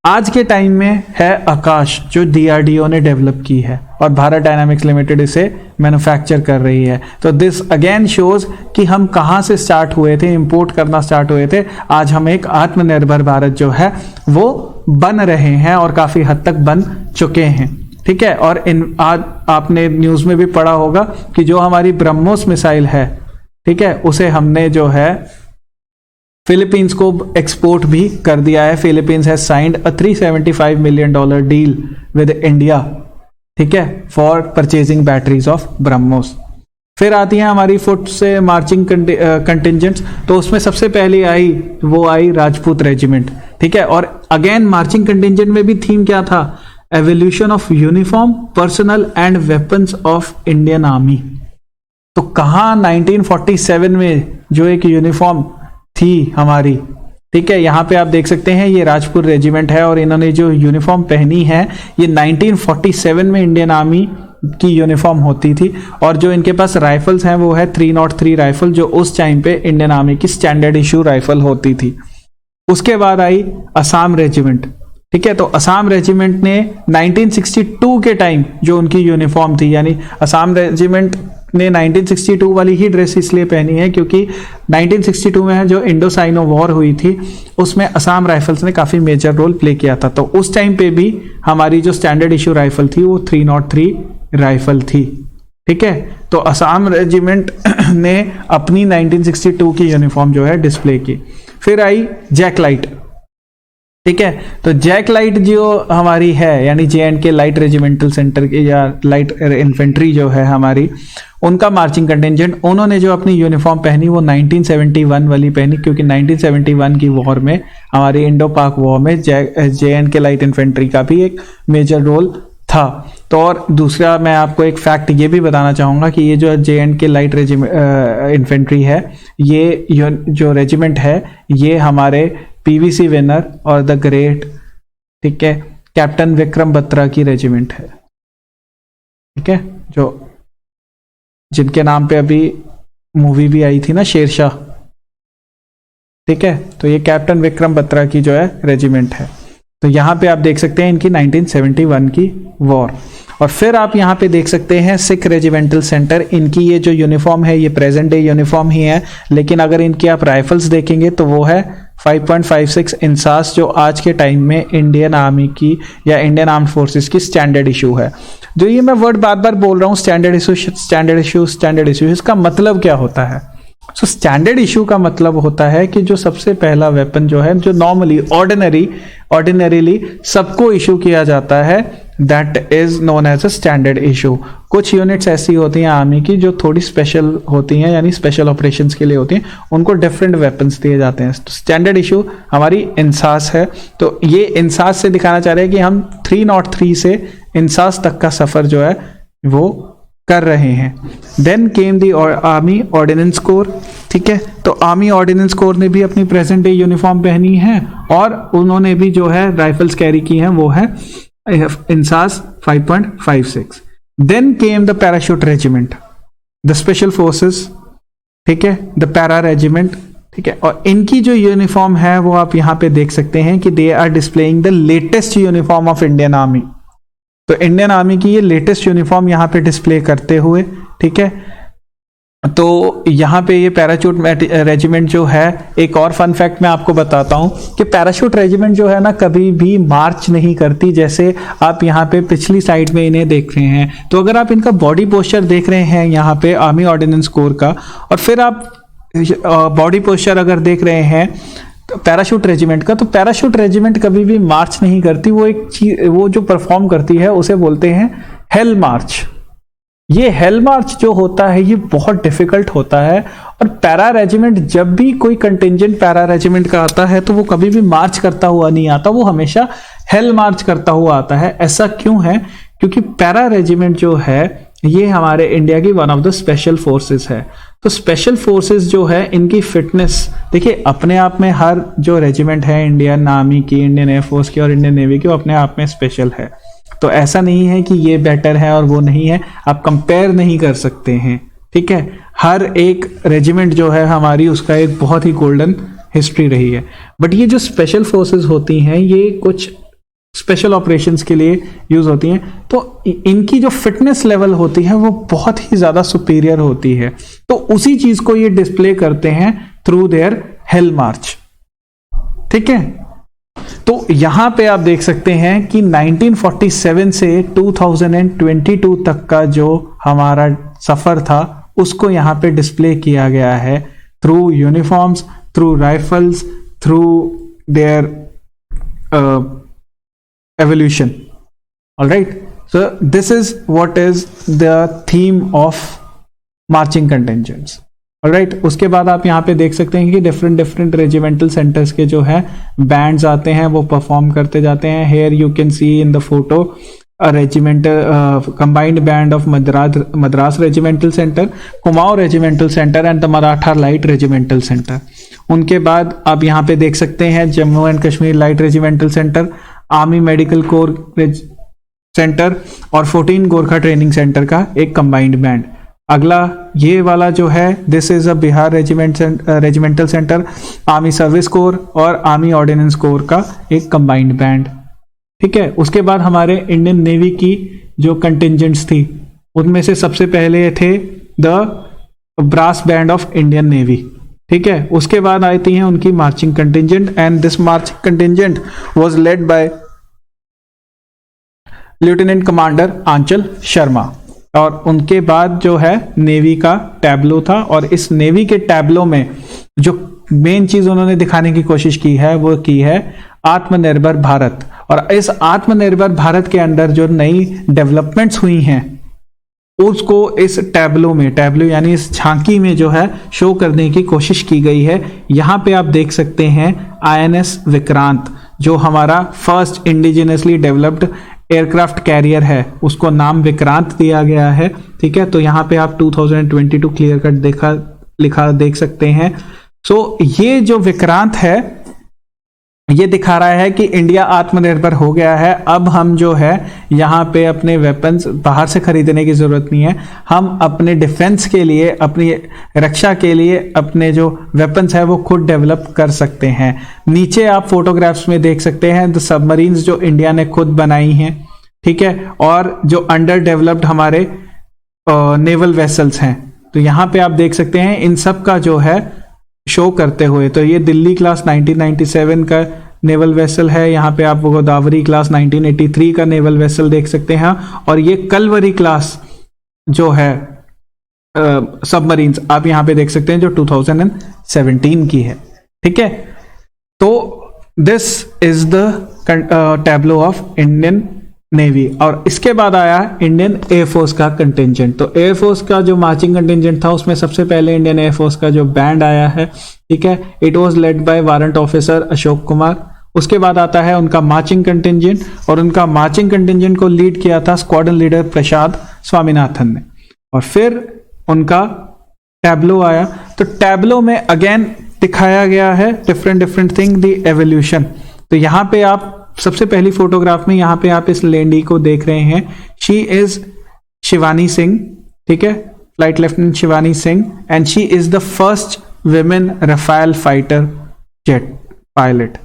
Speaker 1: आज के टाइम में है आकाश जो डीआरडीओ ने डेवलप की है और भारत डायनामिक्स लिमिटेड इसे मैन्युफैक्चर कर रही है। तो दिस अगेन शोज कि हम कहां से स्टार्ट हुए थे, इंपोर्ट करना स्टार्ट हुए थे। आज हम एक आत्मनिर्भर भारत जो है वो बन रहे हैं और काफी हद तक बन चुके हैं, ठीक है। और आज आपने न्यूज में भी पढ़ा होगा कि जो हमारी ब्रह्मोस मिसाइल है, ठीक है, उसे हमने जो है फिलीपींस को एक्सपोर्ट भी कर दिया है। Philippines has signed a $375 million deal with India, ठीक है, for purchasing batteries of BrahMos. फिर आती हैं हमारी फुट से मार्चिंग कंटिजेंट्स। तो उसमें सबसे पहले आई राजपूत रेजिमेंट, ठीक है। और अगेन मार्चिंग कंटिजेंट में भी थीम क्या था? Evolution of uniform, personal and weapons of Indian army. तो कहां 1947 में जो एक यूनिफॉर्म थी हमारी, ठीक है, यहां पे आप देख सकते हैं ये राजपूत रेजिमेंट है और इन्होंने जो यूनिफॉर्म पहनी है ये 1947 में इंडियन आर्मी की यूनिफॉर्म होती थी। और जो इनके पास राइफल्स हैं वो है 303 राइफल, जो उस टाइम पे इंडियन आर्मी की स्टैंडर्ड इशू राइफल होती थी। उसके बाद आई असम रेजिमेंट, ठीक है। तो असम रेजिमेंट ने 1962 के टाइम जो उनकी यूनिफॉर्म थी, यानी असम रेजिमेंट ने 1962 वाली ही ड्रेस इसलिए पहनी है क्योंकि 1962 में जो इंडो साइनो वॉर हुई थी उसमें असम राइफल्स ने काफी मेजर रोल प्ले किया था। तो उस टाइम पे भी हमारी जो स्टैंडर्ड इशू राइफल थी वो 303 राइफल थी, ठीक है। तो असम रेजिमेंट ने अपनी 1962 की यूनिफॉर्म जो है डिस्प्ले की। फिर आई जैक लाइट, ठीक है। तो जैक लाइट जो हमारी है, यानी JNK लाइट रेजिमेंटल सेंटर की या लाइट इन्फेंट्री जो है हमारी, उनका मार्चिंग कंटिजेंट, उन्होंने जो अपनी यूनिफॉर्म पहनी वो 1971 वाली पहनी, क्योंकि 1971 की वॉर में, हमारी इंडो पाक वॉर में JNK लाइट इन्फेंट्री का भी एक मेजर रोल था। तो और दूसरा मैं आपको एक फैक्ट ये भी बताना चाहूँगा कि ये जो JNK लाइट इन्फेंट्री है, ये जो रेजिमेंट है ये हमारे PVC विनर और द ग्रेट, ठीक है, कैप्टन विक्रम बत्रा की रेजिमेंट है, ठीक है, जो जिनके नाम पे अभी मूवी भी आई थी ना, शेरशाह, ठीक है। तो ये कैप्टन विक्रम बत्रा की जो है रेजिमेंट है। तो यहाँ पे आप देख सकते हैं इनकी 1971 की वॉर। और फिर आप यहाँ पे देख सकते हैं सिख रेजिमेंटल सेंटर, इनकी ये जो यूनिफॉर्म है ये प्रेजेंट डे यूनिफॉर्म ही है, लेकिन अगर इनकी आप राइफल्स देखेंगे तो वो है 5.56 इंसास, जो आज के टाइम में इंडियन आर्मी की या इंडियन आर्म्ड फोर्सेस की स्टैंडर्ड इशू है। जो ये मैं वर्ड बार बार बोल रहा हूँ, standard issue standard issue standard issue, इसका मतलब क्या होता है? सो स्टैंडर्ड इशू का मतलब होता है कि जो सबसे पहला वेपन जो है, जो नॉर्मली ऑर्डिनरीली सबको इशू किया जाता है, that is known as a standard issue. कुछ यूनिट्स ऐसी होती हैं आर्मी की जो थोड़ी स्पेशल होती हैं, यानी स्पेशल ऑपरेशंस के लिए होती हैं, उनको डिफरेंट वेपन्स दिए जाते हैं। तो स्टैंडर्ड इशू हमारी इंसास है। तो ये इंसास से दिखाना चाह रहे हैं कि हम 303 से इंसास तक का सफर जो है वो कर रहे हैं। Then came the army ordnance corps, ठीक है। तो आर्मी ऑर्डिनेंस कोर ने भी अपनी प्रेजेंट डे यूनिफॉर्म पहनी है और उन्होंने भी जो है राइफल्स कैरी की हैं, वो है INSAS 5.56। Then came the parachute regiment, the special forces, ठीक है, द पैरा रेजिमेंट, ठीक है। और इनकी जो यूनिफॉर्म है वो आप यहां पे देख सकते हैं कि they are displaying the latest uniform of Indian army. तो इंडियन आर्मी की ये लेटेस्ट यूनिफॉर्म यहां पे डिस्प्ले करते हुए, ठीक है। तो यहाँ पे ये पैराशूट रेजिमेंट जो है, एक और फन फैक्ट मैं आपको बताता हूँ कि पैराशूट रेजिमेंट जो है ना कभी भी मार्च नहीं करती, जैसे आप यहाँ पे पिछली साइड में इन्हें देख रहे हैं। तो अगर आप इनका बॉडी पोस्चर देख रहे हैं यहाँ पे आर्मी ऑर्डिनेंस कोर का, और फिर आप बॉडी पोस्चर अगर देख रहे हैं तो पैराशूट रेजिमेंट का, तो पैराशूट रेजिमेंट कभी भी मार्च नहीं करती। वो एक चीज वो जो परफॉर्म करती है उसे बोलते हैं हेल मार्च। ये हेल मार्च जो होता है ये बहुत डिफिकल्ट होता है। और पैरा रेजिमेंट, जब भी कोई कंटिंजेंट पैरा रेजिमेंट का आता है तो वो कभी भी मार्च करता हुआ नहीं आता, वो हमेशा हेल मार्च करता हुआ आता है। ऐसा क्यों है? क्योंकि पैरा रेजिमेंट जो है ये हमारे इंडिया की one of the special forces है। तो स्पेशल फोर्सेस जो है इनकी फिटनेस देखिए, अपने आप में हर जो रेजिमेंट है इंडियन आर्मी की, इंडियन एयरफोर्स की और इंडियन नेवी की, वो अपने आप में स्पेशल है। तो ऐसा नहीं है कि ये बेटर है और वो नहीं है, आप कंपेयर नहीं कर सकते हैं, ठीक है। हर एक रेजिमेंट जो है हमारी, उसका एक बहुत ही गोल्डन हिस्ट्री रही है। बट ये जो स्पेशल फोर्सेस होती हैं ये कुछ स्पेशल ऑपरेशंस के लिए यूज होती हैं, तो इनकी जो फिटनेस लेवल होती है वो बहुत ही ज्यादा सुपीरियर होती है। तो उसी चीज को ये डिस्प्ले करते हैं थ्रू देयर हेल मार्च, ठीक है। तो यहां पे आप देख सकते हैं कि 1947 से 2022 तक का जो हमारा सफर था उसको यहां पे डिस्प्ले किया गया है through uniforms, through rifles, through their evolution. All right, so this is what is the theme of marching contingents. All right, उसके बाद आप यहाँ पे देख सकते हैं कि डिफरेंट रेजिमेंटल सेंटर्स के जो है बैंड्स आते हैं, वो परफॉर्म करते जाते हैं। Here you can see in the photo a regimental combined band of Madras Regimental Center, Kumaon Regimental Center and the Maratha Light Regimental Center. उनके बाद आप यहाँ पे देख सकते हैं Jammu and Kashmir light regimental centre, army medical corps centre और 14 Gorkha training centre का एक कंबाइंड बैंड। अगला ये वाला जो है, this is a Bihar regimental centre, army service corps और आर्मी ऑर्डिनेंस कोर का एक कंबाइंड बैंड, ठीक है। उसके बाद हमारे इंडियन नेवी की जो कंटिंजेंट्स थी उनमें से सबसे पहले थे the brass band of Indian navy, ठीक है। उसके बाद आती हैं उनकी marching contingent, and this marching contingent was led by lieutenant commander Aanchal Sharma. और उनके बाद जो है नेवी का टैब्लो था, और इस नेवी के टैब्लो में जो मेन चीज उन्होंने दिखाने की कोशिश की है वो की है आत्मनिर्भर भारत। और इस आत्मनिर्भर भारत के अंदर जो नई डेवलपमेंट्स हुई हैं उसको इस टैब्लो यानी इस झांकी में जो है शो करने की कोशिश की गई है। यहां पे आप देख सकते हैं INS विक्रांत, जो हमारा first indigenously developed aircraft carrier है उसको नाम विक्रांत दिया गया है। ठीक है, तो यहाँ पे आप 2022 क्लियर कट लिखा देख सकते हैं। सो ये जो विक्रांत है ये दिखा रहा है कि इंडिया आत्मनिर्भर हो गया है। अब हम जो है यहाँ पे अपने वेपन्स बाहर से खरीदने की जरूरत नहीं है, हम अपने डिफेंस के लिए, अपनी रक्षा के लिए अपने जो वेपन्स है वो खुद डेवलप कर सकते हैं। नीचे आप फोटोग्राफ्स में देख सकते हैं द सबमरीन्स जो इंडिया ने खुद बनाई हैं। ठीक है, और जो अंडर डेवलप्ड हमारे नेवल वेसल्स हैं, तो यहाँ पे आप देख सकते हैं इन सब का जो है शो करते हुए। तो ये दिल्ली क्लास 1997 का नेवल वेसल है, यहाँ पे आप गोदावरी क्लास 1983 का नेवल वेसल देख सकते हैं, और ये कलवरी क्लास जो है सबमरीन्स आप यहाँ पे देख सकते हैं जो 2017 की है। ठीक है, तो this is the tableau of Indian navy. और इसके बाद आया इंडियन एयरफोर्स का कंटिजेंट। तो एयरफोर्स का जो मार्चिंग कंटिजेंट था उसमें सबसे पहले इंडियन एयरफोर्स का जो बैंड आया है। ठीक है, it was led bye warrant officer Ashok Kumar. उसके बाद आता है उनका मार्चिंग कंटिजेंट, और उनका मार्चिंग कंटिजेंट को लीड किया था स्क्वाड्रन लीडर प्रसाद स्वामीनाथन ने। और फिर उनका टैब्लो आया। तो टैब्लो में अगेन दिखाया गया है डिफरेंट थिंग द एवोल्यूशन। तो यहाँ पे आप सबसे पहली फोटोग्राफ में यहाँ पे आप इस लेडी को देख रहे हैं, शी इज शिवानी सिंह। ठीक है, flight lieutenant Shivani Singh, and she is the first women Rafale fighter jet pilot.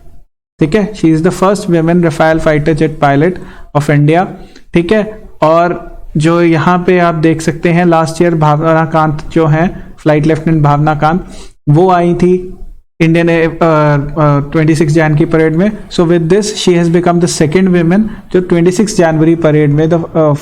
Speaker 1: ठीक है, she is the first women Rafale fighter jet pilot of India. ठीक है, और जो यहाँ पे आप देख सकते हैं लास्ट ईयर भावना कांत जो है फ्लाइट लेफ्टिनेंट भावना कांत, वो आई थी इंडियन 26 जैन की परेड में। So with this she has become the second women जो 26 जनवरी परेड में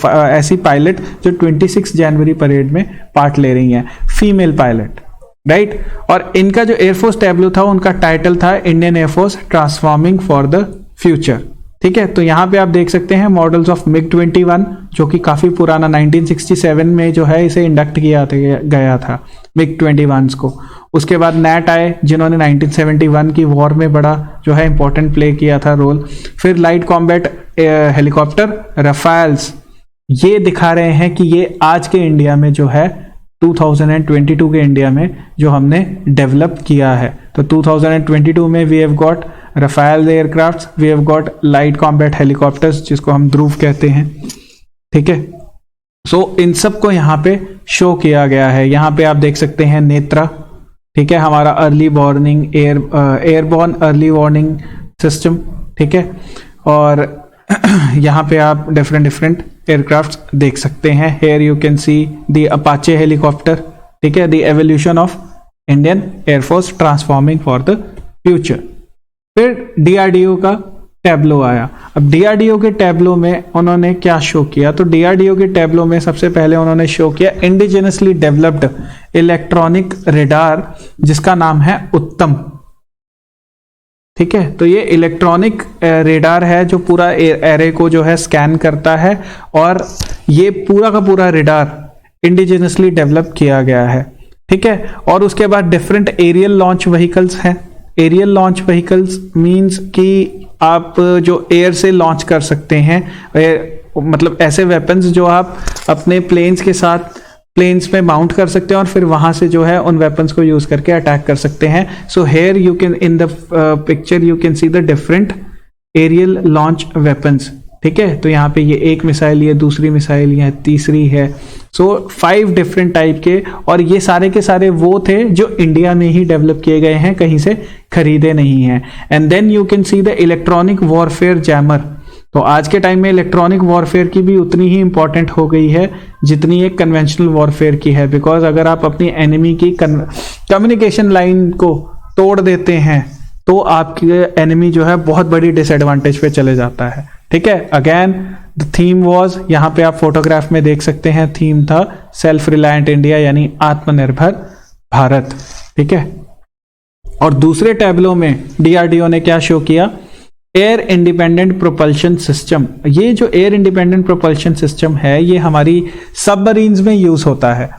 Speaker 1: ऐसी पायलट जो 26 जनवरी परेड में पार्ट ले रही हैं, फीमेल पायलट, राइट। और इनका जो एयरफोर्स टैब्लो था उनका टाइटल था Indian air force transforming for the future. ठीक है, तो यहाँ पे आप देख सकते हैं मॉडल्स ऑफ मिग 21 जो कि काफी पुराना 1967 में जो है इसे इंडक्ट किया गया था मिग 21 को। उसके बाद नैट आए जिन्होंने 1971 की वॉर में बड़ा जो है इंपॉर्टेंट प्ले किया था रोल। फिर लाइट कॉम्बैट हेलीकॉप्टर रफाल्स, ये दिखा रहे हैं कि ये आज के इंडिया में जो है 2022 के इंडिया में जो हमने डेवलप किया है। तो 2022 में we have got Rafale aircraft, we have got light combat helicopters जिसको हम ध्रुव कहते हैं। ठीक है, सो इन सब को यहाँ पे शो किया गया है। यहाँ पे आप देख सकते हैं नेत्रा, ठीक है, हमारा early warning airborne early warning system. ठीक है, और यहाँ पे आप डिफरेंट एयरक्राफ्ट देख सकते हैं। Here you can see the Apache helicopter. ठीक है, the evolution of Indian air force transforming for the future. फिर डीआरडीओ का टैब्लो आया। अब डीआरडीओ के टैब्लो में उन्होंने क्या शो किया, तो डीआरडीओ के टैब्लो में सबसे पहले उन्होंने शो किया इंडिजिनसली डेवलप्ड इलेक्ट्रॉनिक रेडार जिसका नाम है उत्तम। ठीक है, तो ये इलेक्ट्रॉनिक रेडार है जो पूरा एरे को जो है स्कैन करता है, और ये पूरा का पूरा रेडार इंडिजिनसली डेवलप किया गया है। ठीक है, और उसके बाद डिफरेंट एरियल लॉन्च व्हीकल्स हैं। एरियल लॉन्च व्हीकल्स मींस कि आप जो एयर से लॉन्च कर सकते हैं, मतलब ऐसे वेपन्स जो आप अपने प्लेन्स के साथ प्लेन्स में माउंट कर सकते हैं और फिर वहां से जो है उन वेपन्स को यूज करके अटैक कर सकते हैं। So here you can in the picture you can see the different aerial launch weapons. ठीक है, तो यहाँ पे ये एक मिसाइल, ये दूसरी मिसाइल, ये तीसरी है। सो 5 डिफरेंट टाइप के, और ये सारे के सारे वो थे जो इंडिया में ही डेवलप किए गए हैं, कहीं से खरीदे नहीं हैं। And then you can see the electronic warfare jammer. तो आज के टाइम में इलेक्ट्रॉनिक वॉरफेयर की भी उतनी ही इंपॉर्टेंट हो गई है जितनी एक कन्वेंशनल वॉरफेयर की है, बिकॉज अगर आप अपनी एनिमी की कम्युनिकेशन लाइन को तोड़ देते हैं तो आपके एनिमी जो है बहुत बड़ी डिसएडवांटेज पे चले जाता है। ठीक है, अगेन द थीम वाज, यहाँ पे आप फोटोग्राफ में देख सकते हैं, थीम था सेल्फ रिलायंट इंडिया यानी आत्मनिर्भर भारत। ठीक है, और दूसरे टैब्लो में डीआरडीओ ने क्या शो किया, एयर इंडिपेंडेंट प्रोपल्शन सिस्टम। ये जो एयर इंडिपेंडेंट प्रोपल्शन सिस्टम है ये हमारी सबमरीन्स में यूज होता है।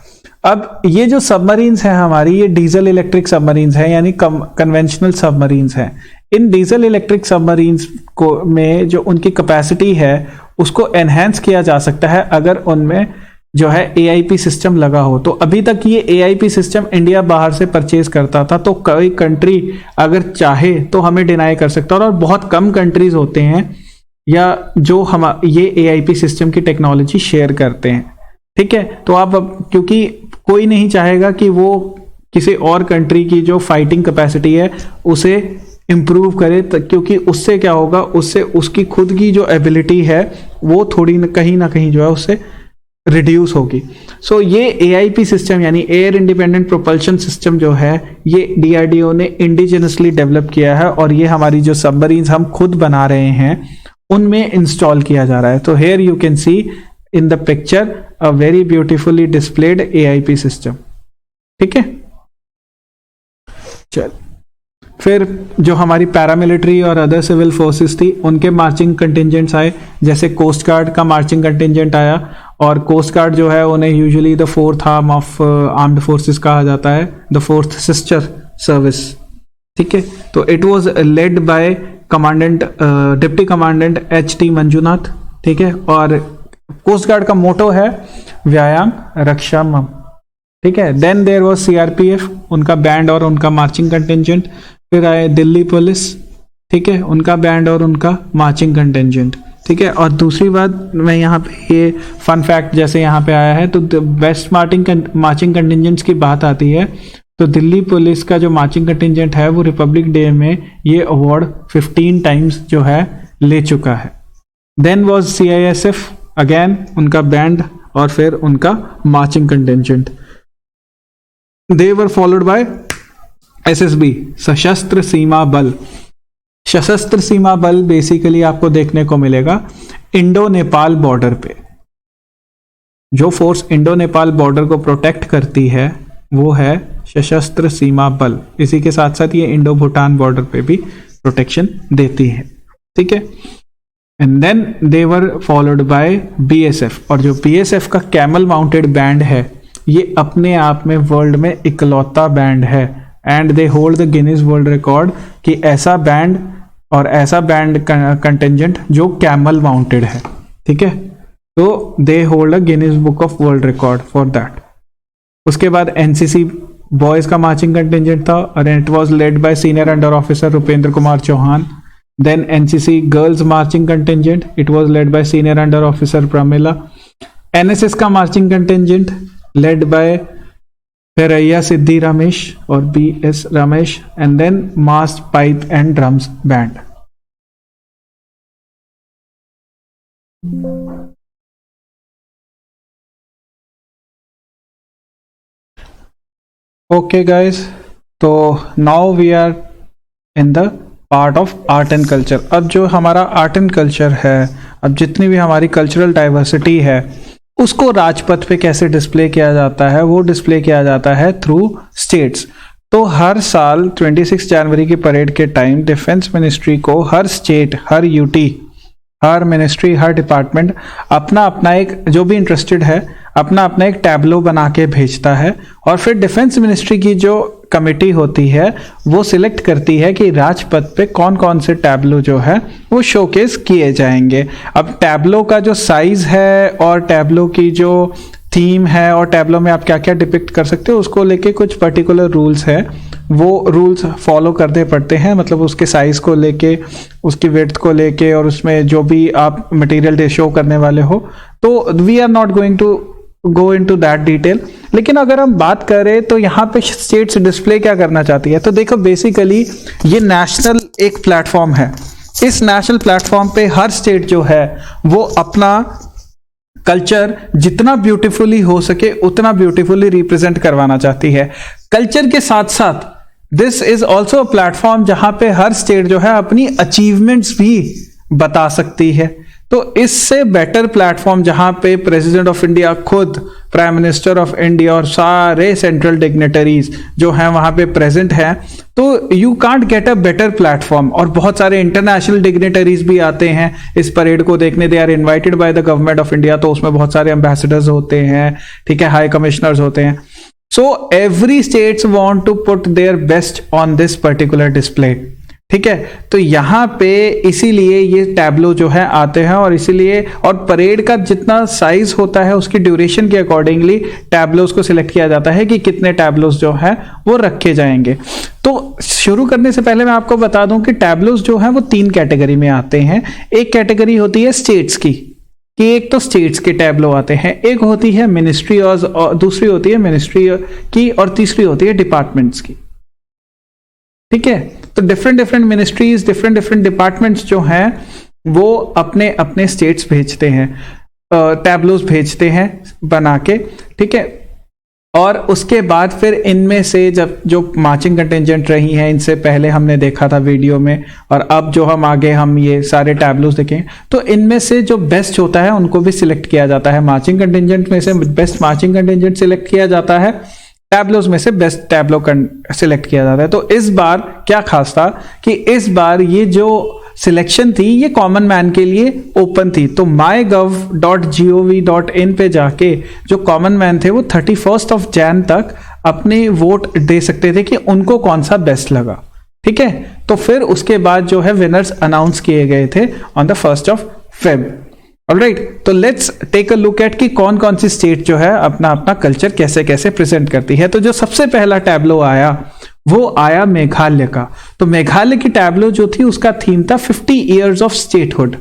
Speaker 1: अब ये जो सबमरीन्स हैं हमारी, ये डीजल इलेक्ट्रिक सबमरीन्स हैं यानी कन्वेंशनल सबमरीन्स हैं। इन डीजल इलेक्ट्रिक सबमरीन्स को में जो उनकी कैपेसिटी है उसको एनहेंस किया जा सकता है अगर उनमें जो है AIP सिस्टम लगा हो। तो अभी तक ये AIP सिस्टम इंडिया बाहर से परचेज करता था, तो कोई कंट्री अगर चाहे तो हमें डिनाई कर सकता है, और बहुत कम कंट्रीज होते हैं या जो हम ये AIP सिस्टम की टेक्नोलॉजी शेयर करते हैं। ठीक है, तो आप क्योंकि कोई नहीं चाहेगा कि वो किसी और कंट्री की जो फाइटिंग कैपेसिटी है उसे इम्प्रूव करे, क्योंकि उससे क्या होगा, उससे उसकी खुद की जो एबिलिटी है वो थोड़ी ना कहीं जो है उससे रिड्यूस होगी। सो ये AIP सिस्टम यानी एयर इंडिपेंडेंट प्रोपल्शन सिस्टम जो है ये DRDO ने इंडिजिनसली डेवलप किया है, और ये हमारी जो सबमरीन्स हम खुद बना रहे हैं उनमें इंस्टॉल किया जा रहा है। तो here you can see in the picture a very beautifully displayed AIP system. ठीक है, चल फिर जो हमारी पैरामिलिट्री और अदर सिविल फोर्सेस थी उनके मार्चिंग कंटिजेंट्स आए, जैसे कोस्ट गार्ड का मार्चिंग कंटिजेंट आया, और कोस्ट गार्ड जो है उन्हें usually the fourth arm of armed forces कहा जाता है, द फोर्थ सिस्टर सर्विस। ठीक है, तो it was led bye commandant deputy commandant HT Manjunath. ठीक है, और कोस्ट गार्ड का मोटो है व्यायाम रक्षा मम। ठीक है, देन देयर वाज CRPF, उनका बैंड और उनका मार्चिंग कंटिजेंट। फिर आए दिल्ली पुलिस, ठीक है, उनका बैंड और उनका मार्चिंग कंटिजेंट। ठीक है, और दूसरी बात मैं यहाँ पे ये फन फैक्ट जैसे यहाँ पे आया है, तो बेस्ट मार्चिंग कंटिजेंट्स की बात आती है तो दिल्ली पुलिस का जो मार्चिंग कंटिजेंट है वो रिपब्लिक डे में ये अवार्ड 15 टाइम्स जो है ले चुका है। देन वाज CISF, अगेन उनका बैंड और फिर उनका marching contingent. They were followed bye SSB, सशस्त्र सीमा बल। सशस्त्र सीमा बल बेसिकली आपको देखने को मिलेगा इंडो नेपाल बॉर्डर पे। जो फोर्स इंडो नेपाल बॉर्डर को प्रोटेक्ट करती है वो है सशस्त्र सीमा बल। इसी के साथ साथ ये इंडो भूटान बॉर्डर पे भी प्रोटेक्शन देती है। ठीक है, and then they were followed by BSF, और जो BSF का कैमल माउंटेड बैंड है ये अपने आप में वर्ल्ड में इकलौता बैंड है, and they hold the Guinness world record कि ऐसा बैंड और ऐसा बैंड कंटिजेंट जो कैमल माउंटेड है। ठीक है, तो they hold a Guinness book of world record for that. उसके बाद NCC बॉयज का मार्चिंग कंटिजेंट था, और it was led by senior under officer Rupendra Kumar Chauhan. Then NCC girls marching contingent, it was led by senior under officer Pramila. NSS का marching contingent led by Peraiya Siddhi Ramesh or BS Ramesh, and then Mass Pipe and Drums Band. Okay guys, तो now we are in the part of art and culture। अब जो हमारा art and culture है, अब जितनी भी हमारी cultural diversity है उसको राजपथ पे कैसे डिस्प्ले किया जाता है, वो डिस्प्ले किया जाता है थ्रू स्टेट्स। तो हर साल 26 जनवरी की परेड के टाइम डिफेंस मिनिस्ट्री को हर स्टेट, हर यूटी, हर मिनिस्ट्री, हर डिपार्टमेंट अपना अपना एक, जो भी इंटरेस्टेड है, अपना अपना एक टैबलो बना के भेजता है, और फिर डिफेंस मिनिस्ट्री की जो कमेटी होती है वो सिलेक्ट करती है कि राजपथ पे कौन कौन से टैबलो जो है वो शोकेस किए जाएंगे। अब टैबलो का जो साइज है और टैबलो की जो थीम है और टैबलो में आप क्या क्या डिपिक्ट कर सकते हो उसको लेके कुछ पर्टिकुलर रूल्स है, वो रूल्स फॉलो करने पड़ते हैं। मतलब उसके साइज को लेके, उसकी विड्थ को लेके, और उसमें जो भी आप मटेरियल शो करने वाले हो। तो we are not going to go into that detail. लेकिन अगर हम बात करें तो यहाँ पे स्टेट्स डिस्प्ले क्या करना चाहती है, तो देखो बेसिकली ये नेशनल एक प्लेटफॉर्म है। इस नेशनल प्लेटफॉर्म पे हर स्टेट जो है वो अपना कल्चर जितना ब्यूटीफुली हो सके उतना ब्यूटीफुली रिप्रेजेंट करवाना चाहती है। कल्चर के साथ साथ this is also a platform जहां पे हर स्टेट जो है अपनी अचीवमेंट्स भी बता सकती है। तो इससे बेटर प्लेटफॉर्म जहां पे प्रेसिडेंट ऑफ इंडिया खुद, प्राइम मिनिस्टर ऑफ इंडिया और सारे सेंट्रल डिग्नेटरीज जो हैं वहां पे प्रेजेंट हैं, तो you can't get a better platform. और बहुत सारे इंटरनेशनल डिग्नेटरीज भी आते हैं इस परेड को देखने, they are invited by the government of India. तो उसमें बहुत सारे एम्बेसडर्स होते हैं, ठीक है, हाई कमिश्नर्स होते हैं। So every states want to put their best on this particular display. ठीक है। तो यहाँ पे इसीलिए ये टैब्लो जो है आते हैं, और इसीलिए और परेड का जितना साइज होता है उसकी ड्यूरेशन के अकॉर्डिंगली टैब्लोस को सिलेक्ट किया जाता है कि कितने टैब्लोस जो है वो रखे जाएंगे। तो शुरू करने से पहले मैं आपको बता दूं कि टैब्लोस जो है वो 3 कैटेगरी में आते हैं। एक कैटेगरी होती है स्टेट्स की, कि एक तो स्टेट्स के टैब्लो आते हैं, एक होती है मिनिस्ट्री और दूसरी होती है मिनिस्ट्री की, और तीसरी होती है डिपार्टमेंट्स की। ठीक है। तो डिफरेंट मिनिस्ट्रीज, डिफरेंट डिपार्टमेंट्स जो हैं वो अपने अपने स्टेट्स भेजते हैं, टैब्लोस भेजते हैं बना के। ठीक है। और उसके बाद फिर इनमें से जब जो मार्चिंग कंटिजेंट रही हैं, इनसे पहले हमने देखा था वीडियो में, और अब जो हम ये सारे टैब्लोस देखें, तो इनमें से जो बेस्ट होता है उनको भी सिलेक्ट किया जाता है। मार्चिंग कंटिजेंट में से बेस्ट मार्चिंग कंटिजेंट सिलेक्ट किया जाता है, टैब्लोस में से बेस्ट टैब्लो सिलेक्ट किया जाता है। तो इस बार क्या खास था कि इस बार ये जो सिलेक्शन थी ये कॉमन मैन के लिए ओपन थी। तो mygov.gov.in पे जाके जो कॉमन मैन थे वो 31 जैन तक अपने वोट दे सकते थे कि उनको कौन सा बेस्ट लगा। ठीक है। तो फिर उसके बाद जो है विनर्स अनाउंस किए गए थे ऑन द 1 Feb। ऑलराइट, तो let's take a look at कि कौन कौन सी स्टेट जो है अपना अपना कल्चर कैसे कैसे प्रेजेंट करती है। तो जो सबसे पहला टैब्लो आया वो आया मेघालय का। तो मेघालय की टैब्लो जो थी उसका थीम था 50 years of statehood,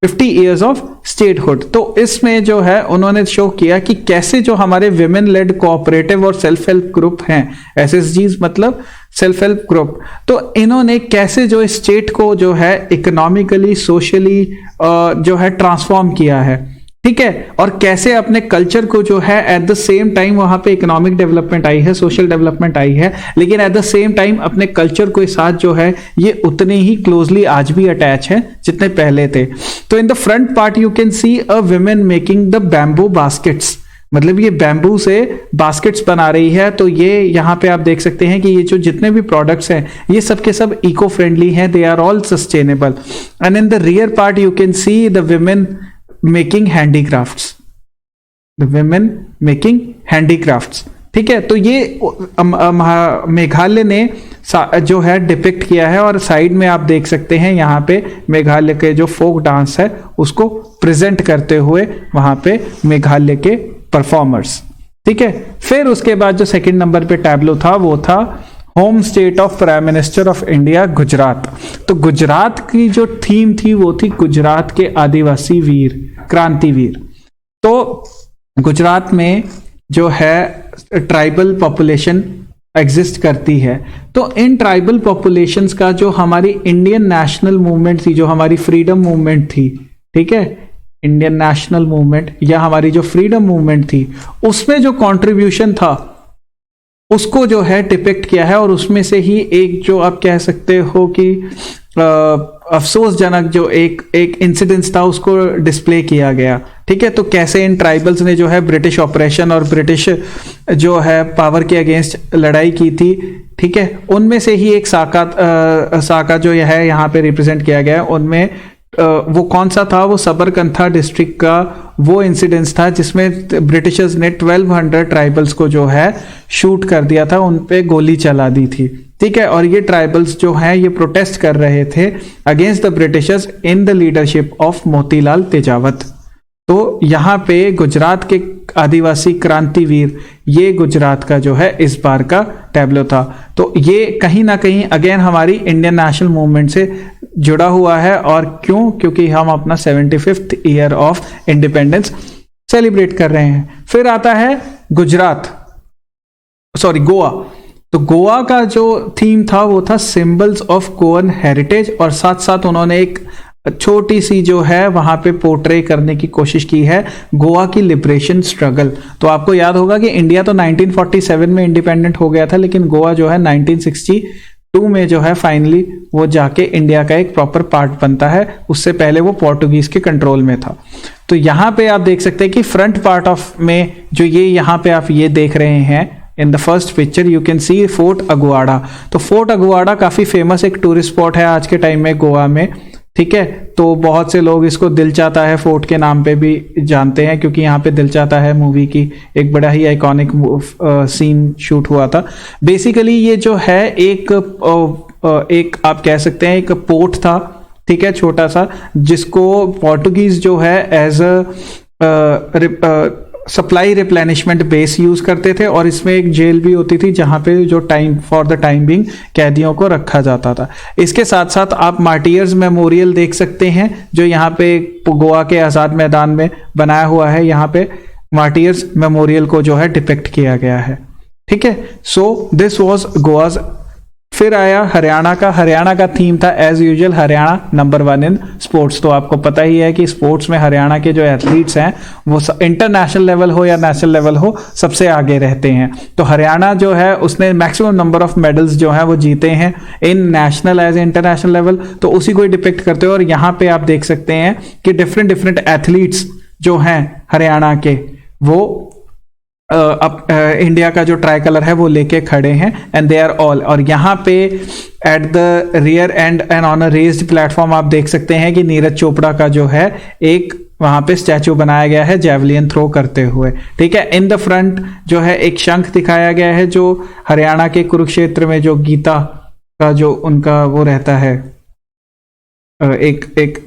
Speaker 1: 50 years of statehood. तो इसमें जो है उन्होंने शो किया कि कैसे जो हमारे विमेन लेड कोऑपरेटिव और सेल्फ हेल्प ग्रुप हैं, एसएसजीज मतलब सेल्फ हेल्प ग्रुप, तो इन्होंने कैसे जो स्टेट को जो है इकोनॉमिकली सोशली जो है ट्रांसफॉर्म किया है। ठीक है। और कैसे अपने कल्चर को जो है एट द सेम टाइम वहां पे इकोनॉमिक डेवलपमेंट आई है, सोशल डेवलपमेंट आई है, लेकिन एट द सेम टाइम अपने कल्चर के साथ जो है ये उतने ही क्लोजली आज भी अटैच है जितने पहले थे। तो in the front part you can C a women making the bamboo baskets, मतलब ये बैम्बू से बास्केट्स बना रही है। तो ये यहाँ पे आप देख सकते हैं कि ये जो जितने भी प्रोडक्ट्स हैं ये सब के सब इको फ्रेंडली हैं, they are all sustainable. And in the rear part you can see the women making handicrafts, the women making handicrafts. ठीक है। तो ये मेघालय ने जो है डिपिक्ट किया है, और साइड में आप देख सकते हैं यहाँ पे मेघालय के जो फोक डांस है उसको प्रेजेंट करते हुए वहां पे मेघालय के परफॉर्मर्स। ठीक है। फिर उसके बाद जो सेकंड नंबर पे टैब्लो था वो था home state of prime minister of India Gujarat. तो गुजरात की जो थीम थी वो थी गुजरात के आदिवासी वीर, क्रांतिवीर। तो गुजरात में जो है ट्राइबल पॉपुलेशन एग्जिस्ट करती है। तो इन ट्राइबल पॉपुलेशंस का जो हमारी इंडियन नेशनल मूवमेंट थी, जो हमारी फ्रीडम मूवमेंट थी, ठीक है, इंडियन नेशनल मूवमेंट या हमारी जो फ्रीडम मूवमेंट थी, उसमें जो कंट्रीब्यूशन था उसको जो है डिपिक्ट किया है। और उसमें से ही एक जो आप कह सकते हो कि अफसोसजनक जो एक इंसिडेंस था उसको डिस्प्ले किया गया। ठीक है। तो कैसे इन ट्राइबल्स ने जो है ब्रिटिश ऑपरेशन और ब्रिटिश जो है पावर के अगेंस्ट लड़ाई की थी। ठीक है। उनमें से ही एक साका जो है यहाँ पे रिप्रेजेंट किया गया है। उनमें वो कौन सा था, वो सबरकंथा डिस्ट्रिक्ट का वो इंसिडेंस था जिसमें ब्रिटिशर्स ने 1200 ट्राइबल्स को जो है शूट कर दिया था, उन पे गोली चला दी थी। ठीक है। और ये ट्राइबल्स जो हैं ये प्रोटेस्ट कर रहे थे against the Britishers in the leadership of Motilal Tejawat. तो यहाँ पे गुजरात के आदिवासी क्रांतिवीर, ये गुजरात का जो है इस बार का टैब्लो था। तो ये कहीं ना कहीं अगेन हमारी इंडियन नेशनल मूवमेंट से जुड़ा हुआ है। और क्यों? क्योंकि हम अपना 75th year of independence celebrate कर रहे हैं। फिर आता है गोवा। तो गोवा का जो थीम था वो था सिंबल्स ऑफ गोवन हेरिटेज, और साथ साथ उन्होंने एक छोटी सी जो है वहां पे पोर्ट्रे करने की कोशिश की है गोवा की लिबरेशन स्ट्रगल। तो आपको याद होगा कि इंडिया तो 1947 में इंडिपेंडेंट हो गया था, लेकिन गोवा जो है 1962 में जो है फाइनली वो जाके इंडिया का एक प्रॉपर पार्ट बनता है। उससे पहले वो पोर्टुगीज के कंट्रोल में था। तो यहाँ पे आप देख सकते हैं कि फ्रंट पार्ट ऑफ में जो ये यहाँ पे आप ये देख रहे हैं इन the first picture you can C fort Aguada. तो फोर्ट अगुआड़ा काफी फेमस एक टूरिस्ट स्पॉट है आज के टाइम में गोवा में। ठीक है। तो बहुत से लोग इसको दिल चाहता है फोर्ट के नाम पे भी जानते हैं, क्योंकि यहाँ पे दिल चाहता है मूवी की एक बड़ा ही आइकॉनिक सीन शूट हुआ था। बेसिकली ये जो है एक एक आप कह सकते हैं एक पोर्ट था, ठीक है, छोटा सा, जिसको पोर्टुगीज जो है as a supply replenishment base use करते थे, और इसमें एक जेल भी होती थी जहां पे जो time for the time being कैदियों को रखा जाता था। इसके साथ साथ आप मार्टियर्स मेमोरियल देख सकते हैं जो यहाँ पे गोवा के आजाद मैदान में बनाया हुआ है। यहाँ पे मार्टियर्स मेमोरियल को जो है डिपिक्ट किया गया है, ठीक है। So this was Goa's. फिर आया हरियाणा का थीम था as usual Haryana number 1 in sports. तो आपको पता ही है कि स्पोर्ट्स में हरियाणा के जो एथलीट्स हैं वो इंटरनेशनल लेवल हो या नेशनल लेवल हो सबसे आगे रहते हैं। तो हरियाणा जो है उसने मैक्सिमम नंबर ऑफ मेडल्स जो हैं वो जीते हैं इन नेशनल एज इंटरनेशनल लेवल, तो उसी को ही डिपिक्ट करते हो। और यहाँ पे आप देख सकते हैं कि डिफरेंट एथलीट्स जो हैं हरियाणा के वो इंडिया का जो ट्राई कलर है वो लेके खड़े हैं, एंड दे आर ऑल। और यहाँ पे at the rear and and on a raised platform आप देख सकते हैं कि नीरज चोपड़ा का जो है एक वहां पे स्टैचू बनाया गया है जैवलिन थ्रो करते हुए, ठीक है। इन द फ्रंट जो है एक शंख दिखाया गया है जो हरियाणा के कुरुक्षेत्र में जो गीता का जो उनका वो रहता है एक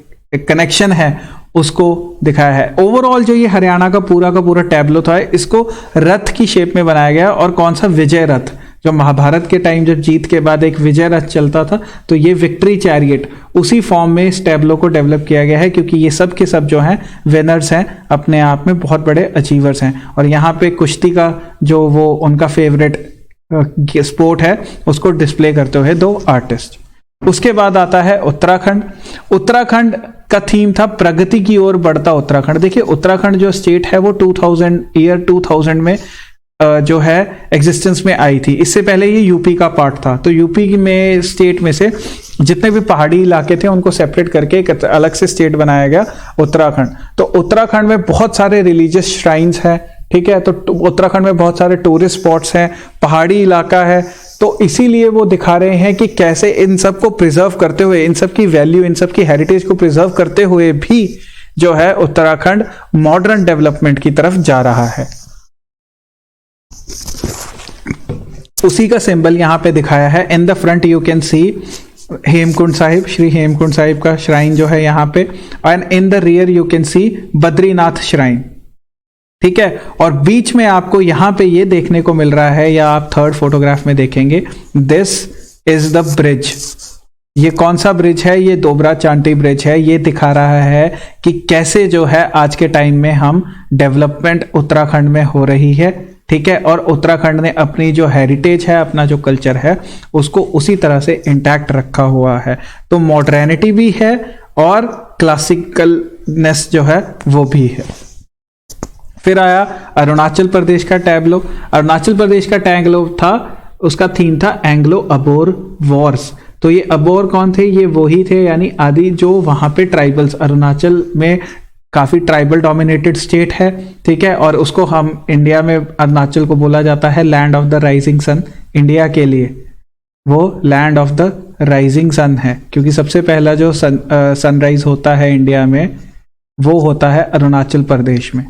Speaker 1: कनेक्शन है उसको दिखाया है। ओवरऑल जो ये हरियाणा का पूरा टैब्लो था इसको रथ की शेप में बनाया गया। और कौन सा? विजय रथ, जो महाभारत के टाइम जब जीत के बाद एक विजय रथ चलता था, तो ये विक्ट्री चैरियट उसी फॉर्म में इस टैब्लो को डेवलप किया गया है, क्योंकि ये सब के सब जो हैं विनर्स हैं, अपने आप में बहुत बड़े अचीवर्स हैं। और यहाँ पे कुश्ती का जो वो उनका फेवरेट स्पोर्ट है उसको डिस्प्ले करते हुए 2 आर्टिस्ट। उसके बाद आता है उत्तराखंड का थीम था प्रगति की ओर बढ़ता उत्तराखंड। देखिए उत्तराखंड जो स्टेट है वो 2000 में जो है एग्जिस्टेंस में आई थी। इससे पहले ये यूपी का पार्ट था। तो यूपी में स्टेट में से जितने भी पहाड़ी इलाके थे उनको सेपरेट करके एक अलग से स्टेट बनाया गया उत्तराखंड। तो उत्तराखंड में बहुत सारे रिलीजियस श्राइन्स हैं, ठीक है। तो उत्तराखंड में बहुत सारे टूरिस्ट स्पॉट्स हैं, पहाड़ी इलाका है, तो इसीलिए वो दिखा रहे हैं कि कैसे इन सब को प्रिजर्व करते हुए, इन सब की वैल्यू, इन सब की हेरिटेज को प्रिजर्व करते हुए भी जो है उत्तराखंड मॉडर्न डेवलपमेंट की तरफ जा रहा है। उसी का सिंबल यहां पे दिखाया है। In the front you can सी हेमकुंड साहिब, श्री हेमकुंड साहिब का श्राइन जो है यहाँ पे, and in the rear you can C Badrinath shrine, ठीक है। और बीच में आपको यहां पे ये देखने को मिल रहा है, या आप थर्ड फोटोग्राफ में देखेंगे, दिस इज द ब्रिज। ये कौन सा ब्रिज है? ये दोबरा चांटी ब्रिज है। ये दिखा रहा है कि कैसे जो है आज के टाइम में हम डेवलपमेंट उत्तराखंड में हो रही है, ठीक है। और उत्तराखंड ने अपनी जो हेरिटेज है, अपना जो कल्चर है, उसको उसी तरह से इंटैक्ट रखा हुआ है। तो मॉडर्निटी भी है और क्लासिकलनेस जो है वो भी है। फिर आया अरुणाचल प्रदेश का टैब्लो। अरुणाचल प्रदेश का टैब्लो था, उसका थीम था एंग्लो अबोर वॉर्स। तो ये अबोर कौन थे? ये वही थे, यानी आदि जो वहां पे ट्राइबल्स, अरुणाचल में काफी ट्राइबल डोमिनेटेड स्टेट है, ठीक है। और उसको हम इंडिया में अरुणाचल को बोला जाता है land of the rising sun. India के लिए वो land of the rising sun है, क्योंकि सबसे पहला जो सनराइज होता है इंडिया में वो होता है अरुणाचल प्रदेश में,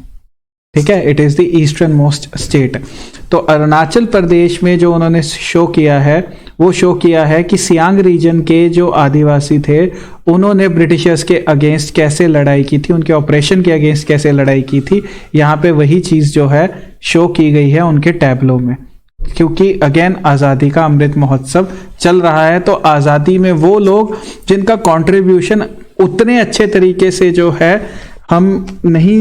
Speaker 1: ठीक है। It is the eastern most state. तो अरुणाचल प्रदेश में जो उन्होंने शो किया है, वो शो किया है कि सियांग रीजन के जो आदिवासी थे उन्होंने ब्रिटिशर्स के अगेंस्ट कैसे लड़ाई की थी, उनके ऑपरेशन के अगेंस्ट कैसे लड़ाई की थी। यहाँ पे वही चीज जो है शो की गई है उनके टैब्लो में, क्योंकि अगेन आज़ादी का अमृत महोत्सव चल रहा है। तो आज़ादी में वो लोग जिनका कंट्रीब्यूशन उतने अच्छे तरीके से जो है हम नहीं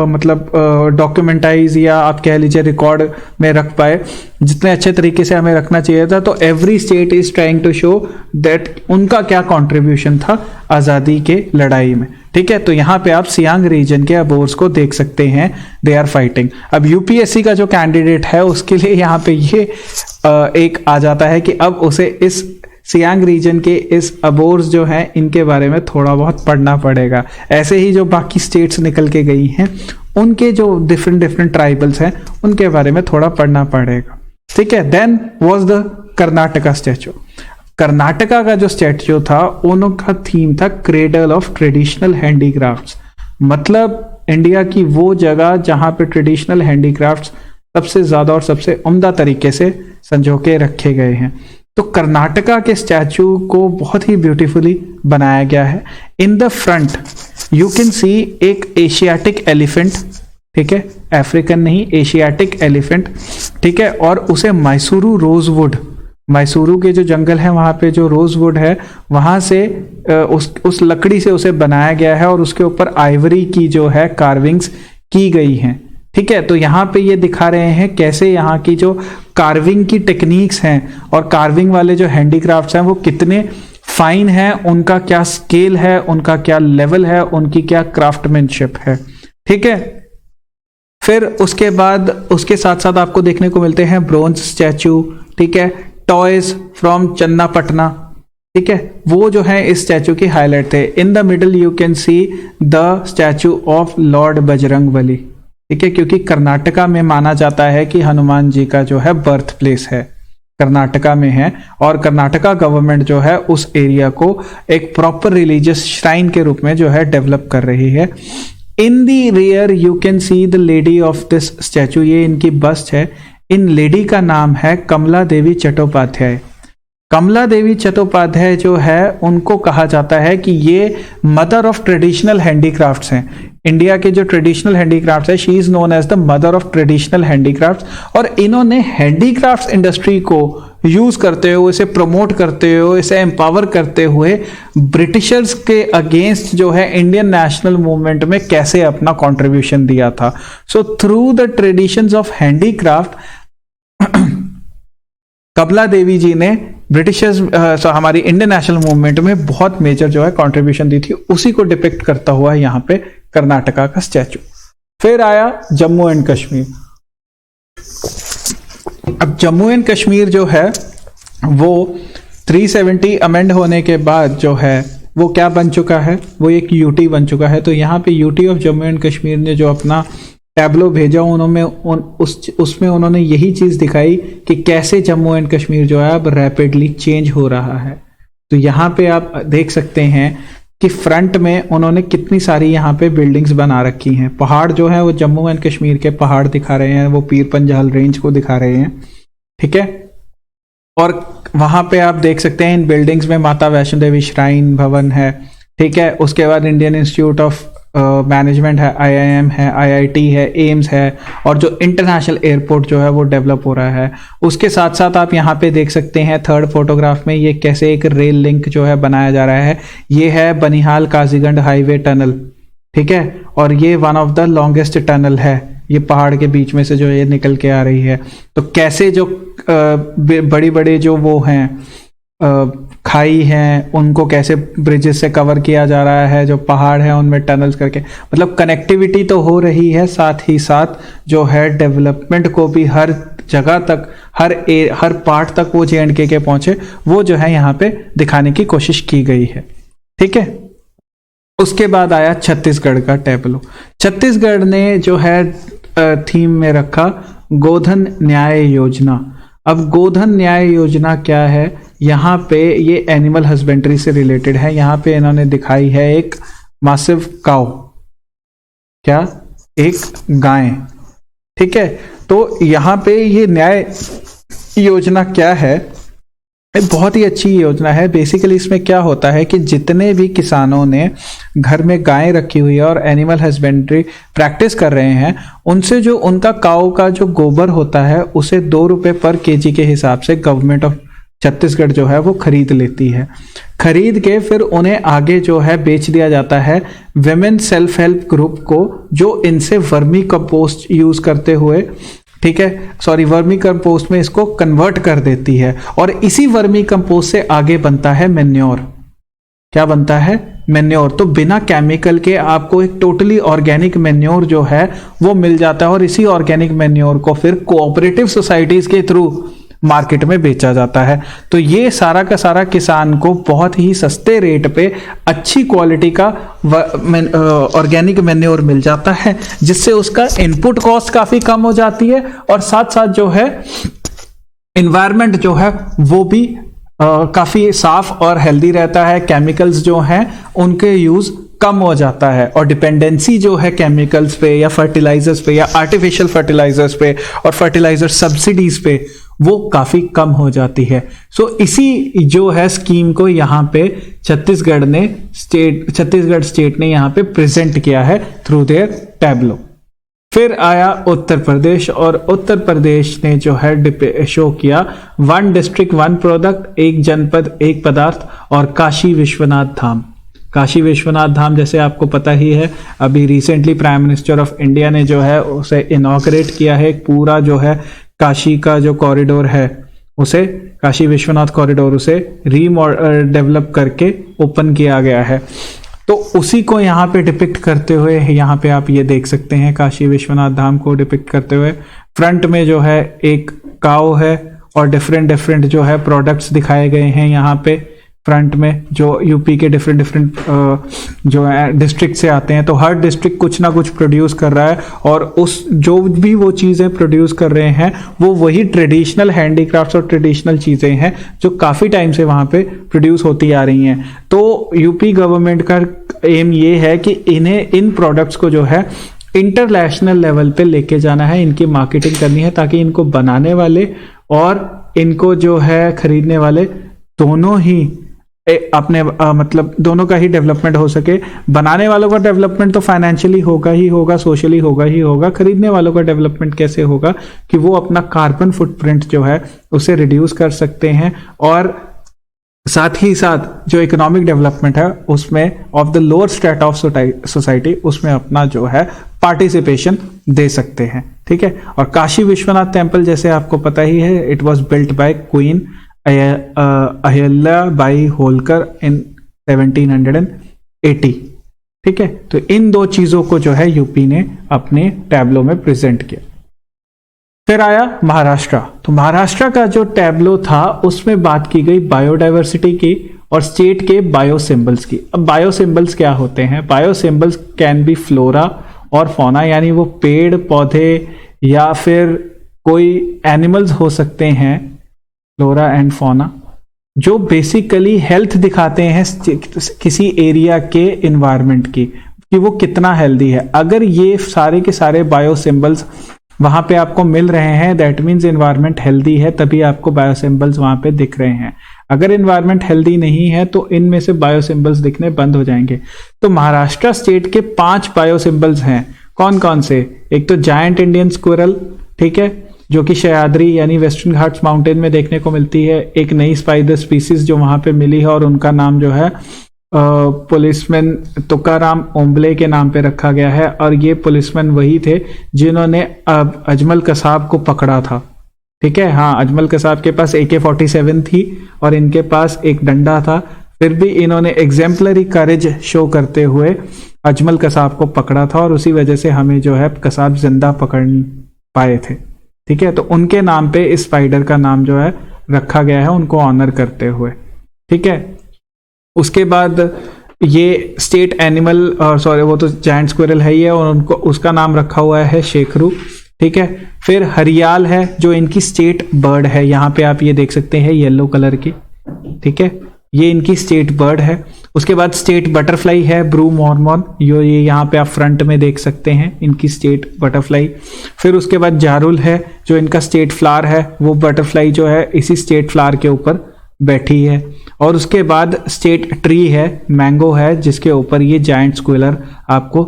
Speaker 1: मतलब डॉक्यूमेंटाइज या आप कह लीजिए रिकॉर्ड में रख पाए जितने अच्छे तरीके से हमें रखना चाहिए था। तो every state is trying to show that उनका क्या कंट्रीब्यूशन था आज़ादी के लड़ाई में, ठीक है। तो यहाँ पे आप सियांग रीजन के अबोर्स को देख सकते हैं, दे आर फाइटिंग। अब यूपीएससी का जो कैंडिडेट है उसके लिए यहाँ पे ये एक आ जाता है कि अब उसे इस सियांग रीजन के इस अबोर्स जो हैं इनके बारे में थोड़ा बहुत पढ़ना पड़ेगा। ऐसे ही जो बाकी स्टेट्स निकल के गई हैं उनके जो डिफरेंट ट्राइबल्स हैं उनके बारे में थोड़ा पढ़ना पड़ेगा, ठीक है। Then was the Karnataka statue. Karnataka का जो स्टैचू था उनका थीम था क्रेडल ऑफ ट्रेडिशनल हैंडीक्राफ्ट्स। मतलब इंडिया की वो जगह जहां पे ट्रेडिशनल हैंडीक्राफ्ट्स सबसे ज्यादा और सबसे उम्दा तरीके से संजो के रखे गए हैं। तो कर्नाटका के स्टैचू को बहुत ही ब्यूटीफुली बनाया गया है। In the front you can सी एक एशियाटिक एलिफेंट, ठीक है, अफ्रीकन नहीं, एशियाटिक एलिफेंट, ठीक है, और उसे मैसूरू रोजवुड, मैसूरू के जो जंगल है वहां पे जो रोजवुड है वहां से उस लकड़ी से उसे बनाया गया है और उसके ऊपर आइवरी की जो है कार्विंग्स की गई हैं, ठीक है। तो यहाँ पे ये दिखा रहे हैं कैसे यहाँ की जो कार्विंग की टेक्निक्स हैं और कार्विंग वाले जो हैंडीक्राफ्ट्स हैं वो कितने फाइन है, उनका क्या स्केल है, उनका क्या लेवल है, उनकी क्या क्राफ्टमैनशिप है, ठीक है। फिर उसके बाद उसके साथ साथ आपको देखने को मिलते हैं ब्रोंज स्टैचू, ठीक है, टॉयज फ्रॉम चन्नापटना, ठीक है, वो जो है इस स्टैचू की हाईलाइट थे। In the middle you can see the statue of Lord Bajrangbali, ठीक है, क्योंकि कर्नाटका में माना जाता है कि हनुमान जी का जो है बर्थ प्लेस है कर्नाटका में है, और कर्नाटका गवर्नमेंट जो है उस एरिया को एक प्रॉपर रिलीजियस श्राइन के रूप में जो है डेवलप कर रही है। In the rear you can see the lady of this statue, ये इनकी बस्ट है। इन लेडी का नाम है कमला देवी चट्टोपाध्याय। कमला देवी चट्टोपाध्याय जो है उनको कहा जाता है कि ये मदर ऑफ ट्रेडिशनल हैंडीक्राफ्ट्स हैं। इंडिया के जो ट्रेडिशनल हैंडीक्राफ्ट्स है, she is known as the mother of traditional handicrafts, और इन्होंने हैंडीक्राफ्ट्स इंडस्ट्री को यूज करते हुए, इसे प्रमोट करते हुए, इसे एम्पावर करते हुए ब्रिटिशर्स के अगेंस्ट जो है इंडियन नेशनल मूवमेंट में कैसे अपना कंट्रीब्यूशन दिया था। So through the traditions of handicraft Kamala Devi ji ने ब्रिटिशर्स हमारी इंडियन नेशनल मूवमेंट में बहुत मेजर जो है कंट्रीब्यूशन दी थी, उसी को डिपिक्ट करता हुआ यहाँ पे कर्नाटका का स्टैचू। फिर आया जम्मू एंड कश्मीर। अब जम्मू एंड कश्मीर जो है वो 370 अमेंड होने के बाद जो है वो क्या बन चुका है, वो एक यूटी बन चुका है। तो यहाँ पे UT of Jammu and Kashmir ने जो अपना टैब्लो भेजा उसमें उन्होंने यही चीज दिखाई कि कैसे जम्मू एंड कश्मीर जो है अब रैपिडली चेंज हो रहा है। तो यहाँ पे आप देख सकते हैं कि फ्रंट में उन्होंने कितनी सारी यहाँ पे बिल्डिंग्स बना रखी हैं। पहाड़ जो है वो जम्मू एंड कश्मीर के पहाड़ दिखा रहे हैं, वो पीर पंजाल रेंज को दिखा रहे हैं, ठीक है। और वहां पे आप देख सकते हैं इन बिल्डिंग्स में माता वैष्णो देवी श्राइन भवन है, ठीक है। उसके बाद इंडियन इंस्टीट्यूट ऑफ मैनेजमेंट है, IIM है, IIT है, एम्स है, और जो इंटरनेशनल एयरपोर्ट जो है वो डेवलप हो रहा है। उसके साथ साथ आप यहाँ पे देख सकते हैं थर्ड फोटोग्राफ में ये कैसे एक रेल लिंक जो है बनाया जा रहा है। ये है बनिहाल काजीगंड हाईवे टनल, ठीक है, और ये one of the longest tunnel है, ये पहाड़ के बीच में से जो ये निकल के आ रही है। तो कैसे जो बड़ी बड़े जो वो हैं खाई हैं उनको कैसे ब्रिजेस से कवर किया जा रहा है, जो पहाड़ है उनमें टनल्स करके, मतलब कनेक्टिविटी तो हो रही है, साथ ही साथ जो है डेवलपमेंट को भी हर जगह तक, हर पार्ट तक वो JNK के पहुंचे, वो जो है यहाँ पे दिखाने की कोशिश की गई है, ठीक है। उसके बाद आया छत्तीसगढ़ का टैब्लो। छत्तीसगढ़ ने जो है थीम में रखा गोधन न्याय योजना। अब गोधन न्याय योजना क्या है, यहाँ पे ये एनिमल हस्बेंड्री से रिलेटेड है। यहाँ पे इन्होंने दिखाई है एक मासिव काउ, क्या, एक गाय, ठीक है। तो यहाँ पे ये न्याय योजना क्या है, बहुत ही अच्छी योजना है। बेसिकली इसमें क्या होता है कि जितने भी किसानों ने घर में गायें रखी हुई है और एनिमल हस्बेंड्री प्रैक्टिस कर रहे हैं, उनसे जो उनका काऊ का जो गोबर होता है उसे 2 रुपए पर केजी के हिसाब से गवर्नमेंट ऑफ छत्तीसगढ़ जो है वो खरीद लेती है। खरीद के फिर उन्हें आगे जो है बेच दिया जाता है विमेन सेल्फ हेल्प ग्रुप को, जो इनसे वर्मी कंपोस्ट यूज करते हुए, ठीक है, सॉरी, वर्मी कंपोस्ट में इसको कन्वर्ट कर देती है, और इसी वर्मी कंपोस्ट से आगे बनता है मेन्योर। क्या बनता है, मेन्योर। तो बिना केमिकल के आपको एक टोटली ऑर्गेनिक मेन्योर जो है वो मिल जाता है, और इसी ऑर्गेनिक मेन्योर को फिर कोऑपरेटिव सोसाइटीज के थ्रू मार्केट में बेचा जाता है। तो ये सारा का सारा किसान को बहुत ही सस्ते रेट पे अच्छी क्वालिटी का ऑर्गेनिक मेन्योर मिल जाता है, जिससे उसका इनपुट कॉस्ट काफी कम हो जाती है, और साथ साथ जो है एनवायरनमेंट जो है वो भी काफी साफ और हेल्दी रहता है। केमिकल्स जो हैं उनके यूज कम हो जाता है, और डिपेंडेंसी जो है केमिकल्स पे या फर्टिलाइजर्स पे या आर्टिफिशियल फर्टिलाइजर्स पे और फर्टिलाइजर सब्सिडीज पे, वो काफी कम हो जाती है। सो इसी जो है स्कीम को यहाँ पे छत्तीसगढ़ स्टेट ने यहाँ पे प्रेजेंट किया है थ्रू देयर टैब्लो। फिर आया उत्तर प्रदेश, और उत्तर प्रदेश ने जो है शो किया 1 डिस्ट्रिक्ट 1 प्रोडक्ट, एक जनपद एक पदार्थ, और काशी विश्वनाथ धाम। काशी विश्वनाथ धाम जैसे आपको पता ही है, अभी recently prime minister of India ने जो है उसे इनॉग्रेट किया है। पूरा जो है काशी का जो कॉरिडोर है उसे काशी विश्वनाथ कॉरिडोर उसे डेवलप करके ओपन किया गया है। तो उसी को यहाँ पे डिपिक्ट करते हुए यहाँ पे आप ये देख सकते हैं, काशी विश्वनाथ धाम को डिपिक्ट करते हुए फ्रंट में जो है एक काऊ है और डिफरेंट जो है प्रोडक्ट्स दिखाए गए हैं यहाँ पे फ्रंट में, जो यूपी के डिफरेंट जो है डिस्ट्रिक्ट से आते हैं। तो हर डिस्ट्रिक्ट कुछ ना कुछ प्रोड्यूस कर रहा है, और उस जो भी वो चीज़ें प्रोड्यूस कर रहे हैं वो वही ट्रेडिशनल हैंडीक्राफ्ट्स और ट्रेडिशनल चीज़ें हैं जो काफ़ी टाइम से वहाँ पे प्रोड्यूस होती आ रही हैं। तो यूपी गवर्नमेंट का एम ये है कि इन प्रोडक्ट्स को जो है इंटरनेशनल लेवल पे लेके जाना है, इनकी मार्केटिंग करनी है, ताकि इनको बनाने वाले और इनको जो है खरीदने वाले दोनों ही अपने मतलब दोनों का ही डेवलपमेंट हो सके। बनाने वालों का डेवलपमेंट तो फाइनेंशियली होगा ही होगा, सोशली होगा ही होगा। खरीदने वालों का डेवलपमेंट कैसे होगा कि वो अपना कार्बन फुटप्रिंट जो है उसे रिड्यूस कर सकते हैं, और साथ ही साथ जो इकोनॉमिक डेवलपमेंट है उसमें of the lower straight of society उसमें अपना जो है पार्टिसिपेशन दे सकते हैं। ठीक है। और काशी विश्वनाथ टेम्पल जैसे आपको पता ही है, it was built by queen Ahilya Bai Holkar in 1780। ठीक है। तो इन दो चीजों को जो है यूपी ने अपने टैब्लो में प्रेजेंट किया। फिर आया महाराष्ट्र। तो महाराष्ट्र का जो टैब्लो था उसमें बात की गई बायोडाइवर्सिटी की और स्टेट के बायो सिंबल्स की। अब बायो सिंबल्स क्या होते हैं? Bio symbols can be flora और फौना, यानी वो पेड़ पौधे या फिर कोई एनिमल्स हो सकते हैं, फ्लोरा एंड फौना, जो बेसिकली हेल्थ दिखाते हैं किसी एरिया के इन्वायरमेंट की, कि वो कितना हेल्दी है। अगर ये सारे के सारे बायो सिंबल्स वहां पे आपको मिल रहे हैं, दैट मीन्स इन्वायरमेंट हेल्दी है, तभी आपको बायो सिंबल्स वहां पे दिख रहे हैं। अगर इन्वायरमेंट हेल्दी नहीं है तो इनमें से बायो सिंबल्स दिखने बंद हो जाएंगे। तो महाराष्ट्र स्टेट के 5 बायो सिंबल्स हैं। कौन कौन से? एक तो जायंट इंडियन स्क्विरल, ठीक है, जो कि सह्याद्री यानी वेस्टर्न घाट्स माउंटेन में देखने को मिलती है। एक नई स्पाइडर स्पीसीज जो वहां पे मिली है और उनका नाम जो है पुलिसमैन तुकाराम ओम्बले के नाम पे रखा गया है, और ये पुलिसमैन वही थे जिन्होंने अजमल कसाब को पकड़ा था। ठीक है। हाँ, अजमल कसाब के पास AK-47 थी और इनके पास एक डंडा था, फिर भी इन्होंने एग्जेम्पलरी करेज शो करते हुए अजमल कसाब को पकड़ा था, और उसी वजह से हमें जो है कसाब जिंदा पकड़ पाए थे। ठीक है। तो उनके नाम पे इस स्पाइडर का नाम जो है रखा गया है, उनको ऑनर करते हुए। ठीक है। उसके बाद ये स्टेट एनिमल, सॉरी वो तो जायंट स्क्विरल है ही है, और उनको उसका नाम रखा हुआ है शेखरू। ठीक है। फिर हरियाल है जो इनकी स्टेट बर्ड है, यहाँ पे आप ये देख सकते हैं येलो कलर की। ठीक है। ये इनकी स्टेट बर्ड है। उसके बाद स्टेट बटरफ्लाई है ब्रू मॉर्मॉन, ये यहाँ पे आप फ्रंट में देख सकते हैं इनकी स्टेट बटरफ्लाई। फिर उसके बाद जारुल है जो इनका स्टेट फ्लावर है, वो बटरफ्लाई जो है इसी स्टेट फ्लावर के ऊपर बैठी है। और उसके बाद स्टेट ट्री है, मैंगो है, जिसके ऊपर ये जायंट स्क्विरल आपको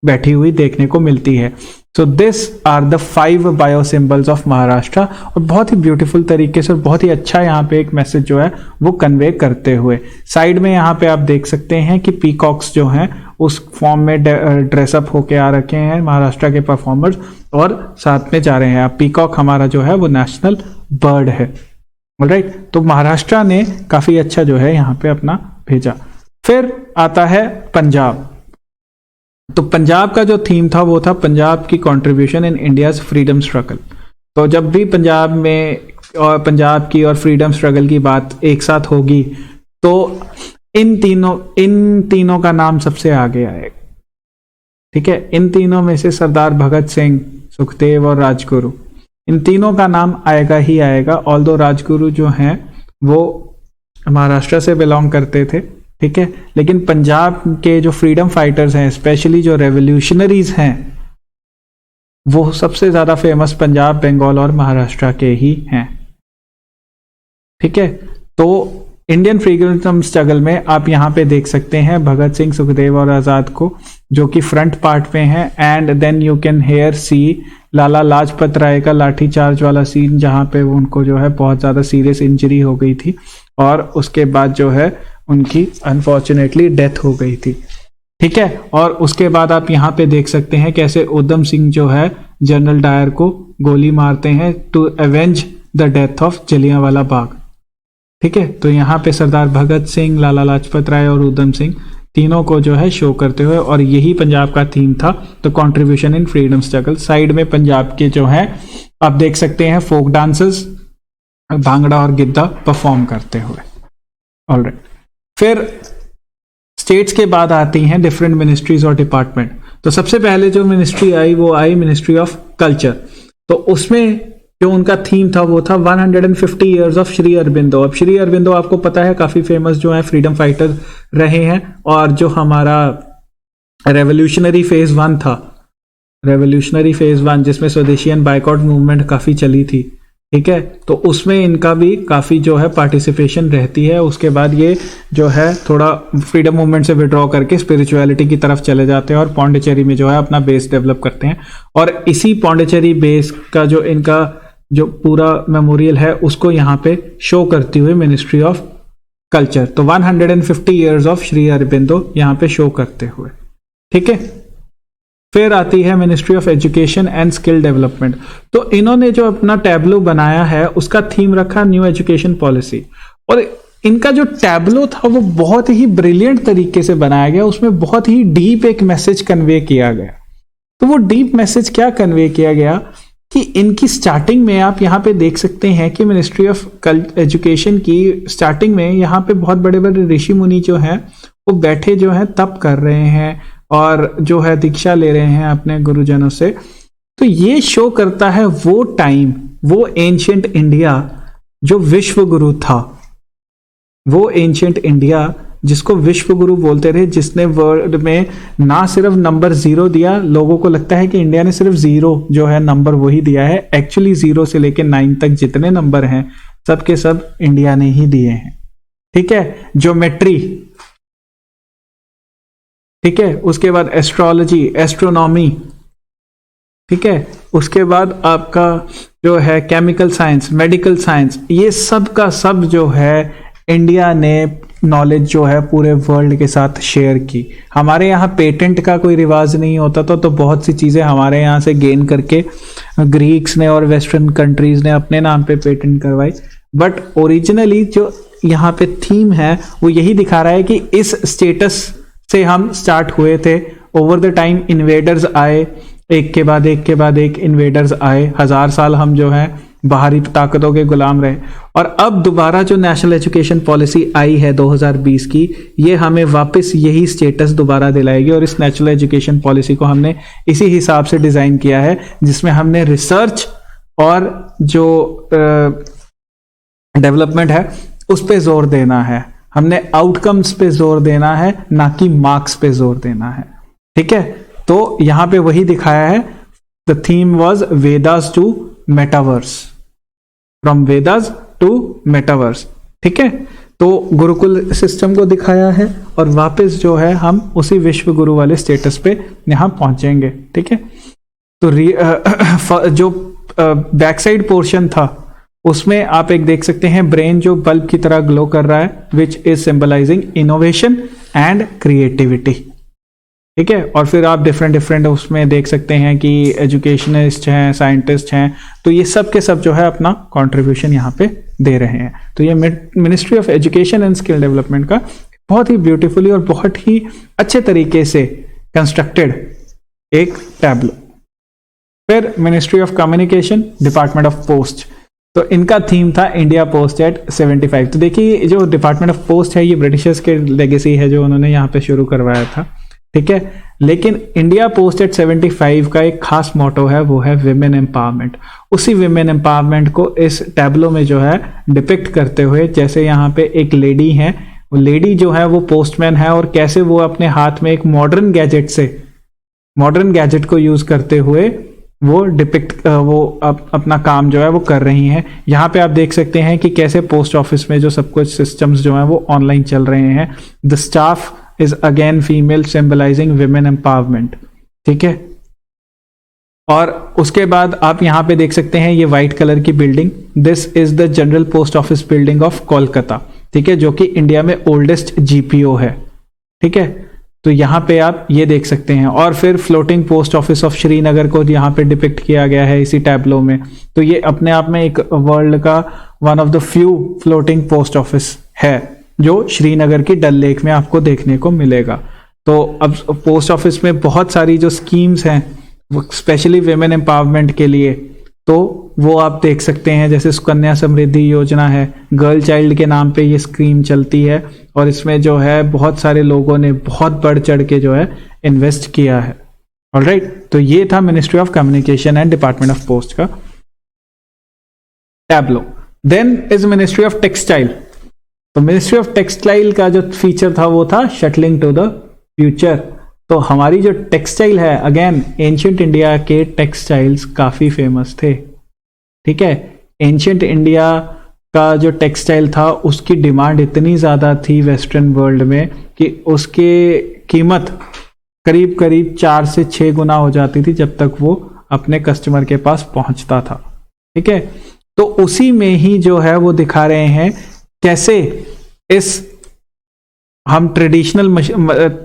Speaker 1: बैठी हुई देखने को मिलती है। So this are the 5 bio symbols of Maharashtra, और बहुत ही ब्यूटीफुल तरीके से और बहुत ही अच्छा यहाँ पे एक मैसेज जो है वो कन्वे करते हुए। साइड में यहाँ पे आप देख सकते हैं कि पीकॉक्स जो हैं उस फॉर्म में ड्रेसअप होके आ रखे हैं महाराष्ट्र के परफॉर्मर्स, और साथ में जा रहे हैं। आप पीकॉक हमारा जो है वो नेशनल बर्ड है। ऑलराइट। तो महाराष्ट्र ने काफी अच्छा जो है यहाँ पे अपना भेजा। फिर आता है पंजाब। तो पंजाब का जो थीम था वो था पंजाब की contribution in India's freedom struggle. तो जब भी पंजाब में और पंजाब की और फ्रीडम स्ट्रगल की बात एक साथ होगी तो इन तीनों का नाम सबसे आगे आएगा। ठीक है। इन तीनों में से सरदार भगत सिंह, सुखदेव और राजगुरु, इन तीनों का नाम आएगा ही आएगा। ऑल्दो राजगुरु जो हैं वो महाराष्ट्र से बिलोंग करते थे। ठीक है। लेकिन पंजाब के जो फ्रीडम फाइटर्स हैं, स्पेशली जो रेवोल्यूशनरीज हैं, वो सबसे ज्यादा फेमस पंजाब, बंगाल और महाराष्ट्र के ही हैं। ठीक है, तो इंडियन फ्रीडम स्ट्रगल में आप यहाँ पे देख सकते हैं भगत सिंह, सुखदेव और आजाद को, जो कि फ्रंट पार्ट में है। And then you can here see Lala Lajpat Rai का लाठी चार्ज वाला सीन, जहाँ पे उनको जो है बहुत ज़्यादा सीरियस इंजरी हो गई थी और उसके बाद जो है उनकी अनफॉर्चुनेटली डेथ हो गई थी। ठीक है, और उसके बाद आप यहाँ पे देख सकते हैं कैसे उधम सिंह जो है जनरल डायर को गोली मारते हैं to avenge the death of Jallianwala Bagh. ठीक है, तो यहाँ पे सरदार भगत सिंह, लाला लाजपत राय और उधम सिंह तीनों को जो है शो करते हुए, और यही पंजाब का थीम था, the contribution in freedom struggle. Side में पंजाब के जो है आप देख सकते हैं फोक डांसर्स भांगड़ा और गिद्दा परफॉर्म करते हुए। ऑलराइट, फिर स्टेट्स के बाद आती हैं डिफरेंट मिनिस्ट्रीज और डिपार्टमेंट। तो सबसे पहले जो मिनिस्ट्री आई वो आई मिनिस्ट्री ऑफ कल्चर। तो उसमें जो उनका थीम था वो था 150 ईयर्स ऑफ श्री अरबिंदो। अब श्री अरबिंदो आपको पता है काफी फेमस जो है फ्रीडम फाइटर रहे हैं, और जो हमारा रेवोल्यूशनरी फेज 1 था, रेवोल्यूशनरी फेज 1 जिसमें स्वदेशियन बाइकआउट मूवमेंट काफी चली थी। ठीक है, तो उसमें इनका भी काफी जो है पार्टिसिपेशन रहती है। उसके बाद ये जो है थोड़ा फ्रीडम मूवमेंट से विड्रॉ करके स्पिरिचुअलिटी की तरफ चले जाते हैं और पौंडीचेरी में जो है अपना बेस डेवलप करते हैं, और इसी पौंडीचेरी बेस का जो इनका जो पूरा मेमोरियल है उसको यहाँ पे शो करती हुई मिनिस्ट्री ऑफ कल्चर। तो 150 ईयर्स ऑफ श्री अरबिंदो यहाँ पे शो करते हुए। ठीक है, फिर आती है ministry of education and skill development. तो इन्होंने जो अपना टैब्लो बनाया है उसका थीम रखा न्यू एजुकेशन पॉलिसी, और इनका जो टैब्लो था वो बहुत ही ब्रिलियंट तरीके से बनाया गया, उसमें बहुत ही डीप एक मैसेज कन्वे किया गया। तो वो डीप मैसेज क्या कन्वे किया गया कि इनकी स्टार्टिंग में आप यहाँ पे देख सकते हैं कि मिनिस्ट्री ऑफ एजुकेशन की स्टार्टिंग में यहाँ पे बहुत बड़े बड़े ऋषि मुनि जो हैं वो बैठे जो हैं तप कर रहे हैं और जो है दीक्षा ले रहे हैं अपने गुरुजनों से। तो ये शो करता है वो टाइम, वो एंशिएंट इंडिया जो विश्व गुरु था, वो एंशिएंट इंडिया जिसको विश्व गुरु बोलते थे, जिसने वर्ल्ड में ना सिर्फ नंबर 0 दिया, लोगों को लगता है कि इंडिया ने सिर्फ 0 जो है नंबर वही दिया है, एक्चुअली 0 से लेकर 9 तक जितने नंबर हैं सब के सब इंडिया ने ही दिए हैं। ठीक है, ज्योमेट्री, ठीक है, उसके बाद एस्ट्रोलॉजी, एस्ट्रोनॉमी, ठीक है, उसके बाद आपका जो है केमिकल साइंस, मेडिकल साइंस, ये सब का सब जो है इंडिया ने नॉलेज जो है पूरे वर्ल्ड के साथ शेयर की। हमारे यहाँ पेटेंट का कोई रिवाज नहीं होता था, तो बहुत सी चीज़ें हमारे यहाँ से गेन करके ग्रीक्स ने और वेस्टर्न कंट्रीज ने अपने नाम पे पेटेंट करवाई। बट ओरिजिनली जो यहाँ पे थीम है वो यही दिखा रहा है कि इस स्टेटस से हम स्टार्ट हुए थे। ओवर द टाइम इन्वेडर्स आए, एक के बाद एक के बाद एक इन्वेडर्स आए, 1000 साल हम जो है बाहरी ताकतों के गुलाम रहे, और अब दोबारा जो नेशनल एजुकेशन पॉलिसी आई है 2020 की, ये हमें वापस यही स्टेटस दोबारा दिलाएगी। और इस नेशनल एजुकेशन पॉलिसी को हमने इसी हिसाब से डिजाइन किया है, जिसमें हमने रिसर्च और जो डेवलपमेंट है उस पे जोर देना है, हमने आउटकम्स पे जोर देना है, ना कि मार्क्स पे जोर देना है। ठीक है, तो यहां पे वही दिखाया है, the theme was Vedas to metaverse, from Vedas to metaverse. ठीक है, तो गुरुकुल सिस्टम को दिखाया है और वापस जो है हम उसी विश्व गुरु वाले स्टेटस पे यहां पहुंचेंगे। ठीक है, तो जो बैक साइड पोर्शन था उसमें आप एक देख सकते हैं ब्रेन जो बल्ब की तरह ग्लो कर रहा है, which is symbolising innovation and creativity. ठीक है, और फिर आप डिफरेंट उसमें देख सकते हैं कि एजुकेशनिस्ट हैं, साइंटिस्ट हैं, तो ये सब के सब जो है अपना कंट्रीब्यूशन यहाँ पे दे रहे हैं। तो ये ministry of education and skill development का बहुत ही ब्यूटीफुली और बहुत ही अच्छे तरीके से कंस्ट्रक्टेड एक टैब्लो। फिर ministry of communication, department of post, तो इनका थीम था इंडिया पोस्ट एट 75। तो देखिए जो डिपार्टमेंट ऑफ पोस्ट है ये ब्रिटिशर्स के लेगेसी है जो उन्होंने यहाँ पे शुरू करवाया था। ठीक है, लेकिन इंडिया पोस्ट एट 75 का एक खास मोटो है, वो है विमेन एम्पावरमेंट। उसी विमेन एम्पावरमेंट को इस टैब्लो में जो है डिपिक्ट करते हुए, जैसे यहाँ पे एक लेडी है, वो लेडी जो है वो पोस्टमैन है, और कैसे वो अपने हाथ में एक मॉडर्न गैजेट को यूज करते हुए वो डिपिक्ट वो अपना काम जो है वो कर रही हैं। यहाँ पे आप देख सकते हैं कि कैसे पोस्ट ऑफिस में जो सब कुछ सिस्टम्स जो हैं वो ऑनलाइन चल रहे हैं। The staff is again female symbolising women empowerment, ठीक है। और उसके बाद आप यहाँ पे देख सकते हैं ये व्हाइट कलर की building, this is the general post office building of Kolkata, ठीक है, जो कि इंडिया में ओल्डेस्ट जीपीओ है, ठीक है। तो यहाँ पे आप ये देख सकते हैं। और फिर floating post office of Srinagar को यहाँ पे डिपिक्ट किया गया है इसी टैब्लो में। तो ये अपने आप में एक वर्ल्ड का one of the few floating post office है जो श्रीनगर की डल लेक में आपको देखने को मिलेगा। तो अब पोस्ट ऑफिस में बहुत सारी जो स्कीम्स हैं स्पेशली विमेन एम्पावरमेंट के लिए, तो वो आप देख सकते हैं, जैसे सुकन्या समृद्धि योजना है, गर्ल चाइल्ड के नाम पे ये स्कीम चलती है और इसमें जो है बहुत सारे लोगों ने बहुत बढ़ चढ़ के जो है इन्वेस्ट किया है। ऑलराइट, तो ये था ministry of communication and department of post का tableau. Then is ministry of textile. तो मिनिस्ट्री ऑफ टेक्सटाइल का जो फीचर था वो था शटलिंग टू द फ्यूचर। तो हमारी जो टेक्सटाइल है, अगेन एंशिएंट इंडिया के टेक्सटाइल्स काफी फेमस थे, ठीक है। एंशिएंट इंडिया का जो टेक्सटाइल था उसकी डिमांड इतनी ज़्यादा थी वेस्टर्न वर्ल्ड में कि उसके कीमत करीब करीब 4 से 6 गुना हो जाती थी जब तक वो अपने कस्टमर के पास पहुंचता था, ठीक है। तो उसी में ही जो है वो दिखा रहे हैं कैसे इस हम ट्रेडिशनल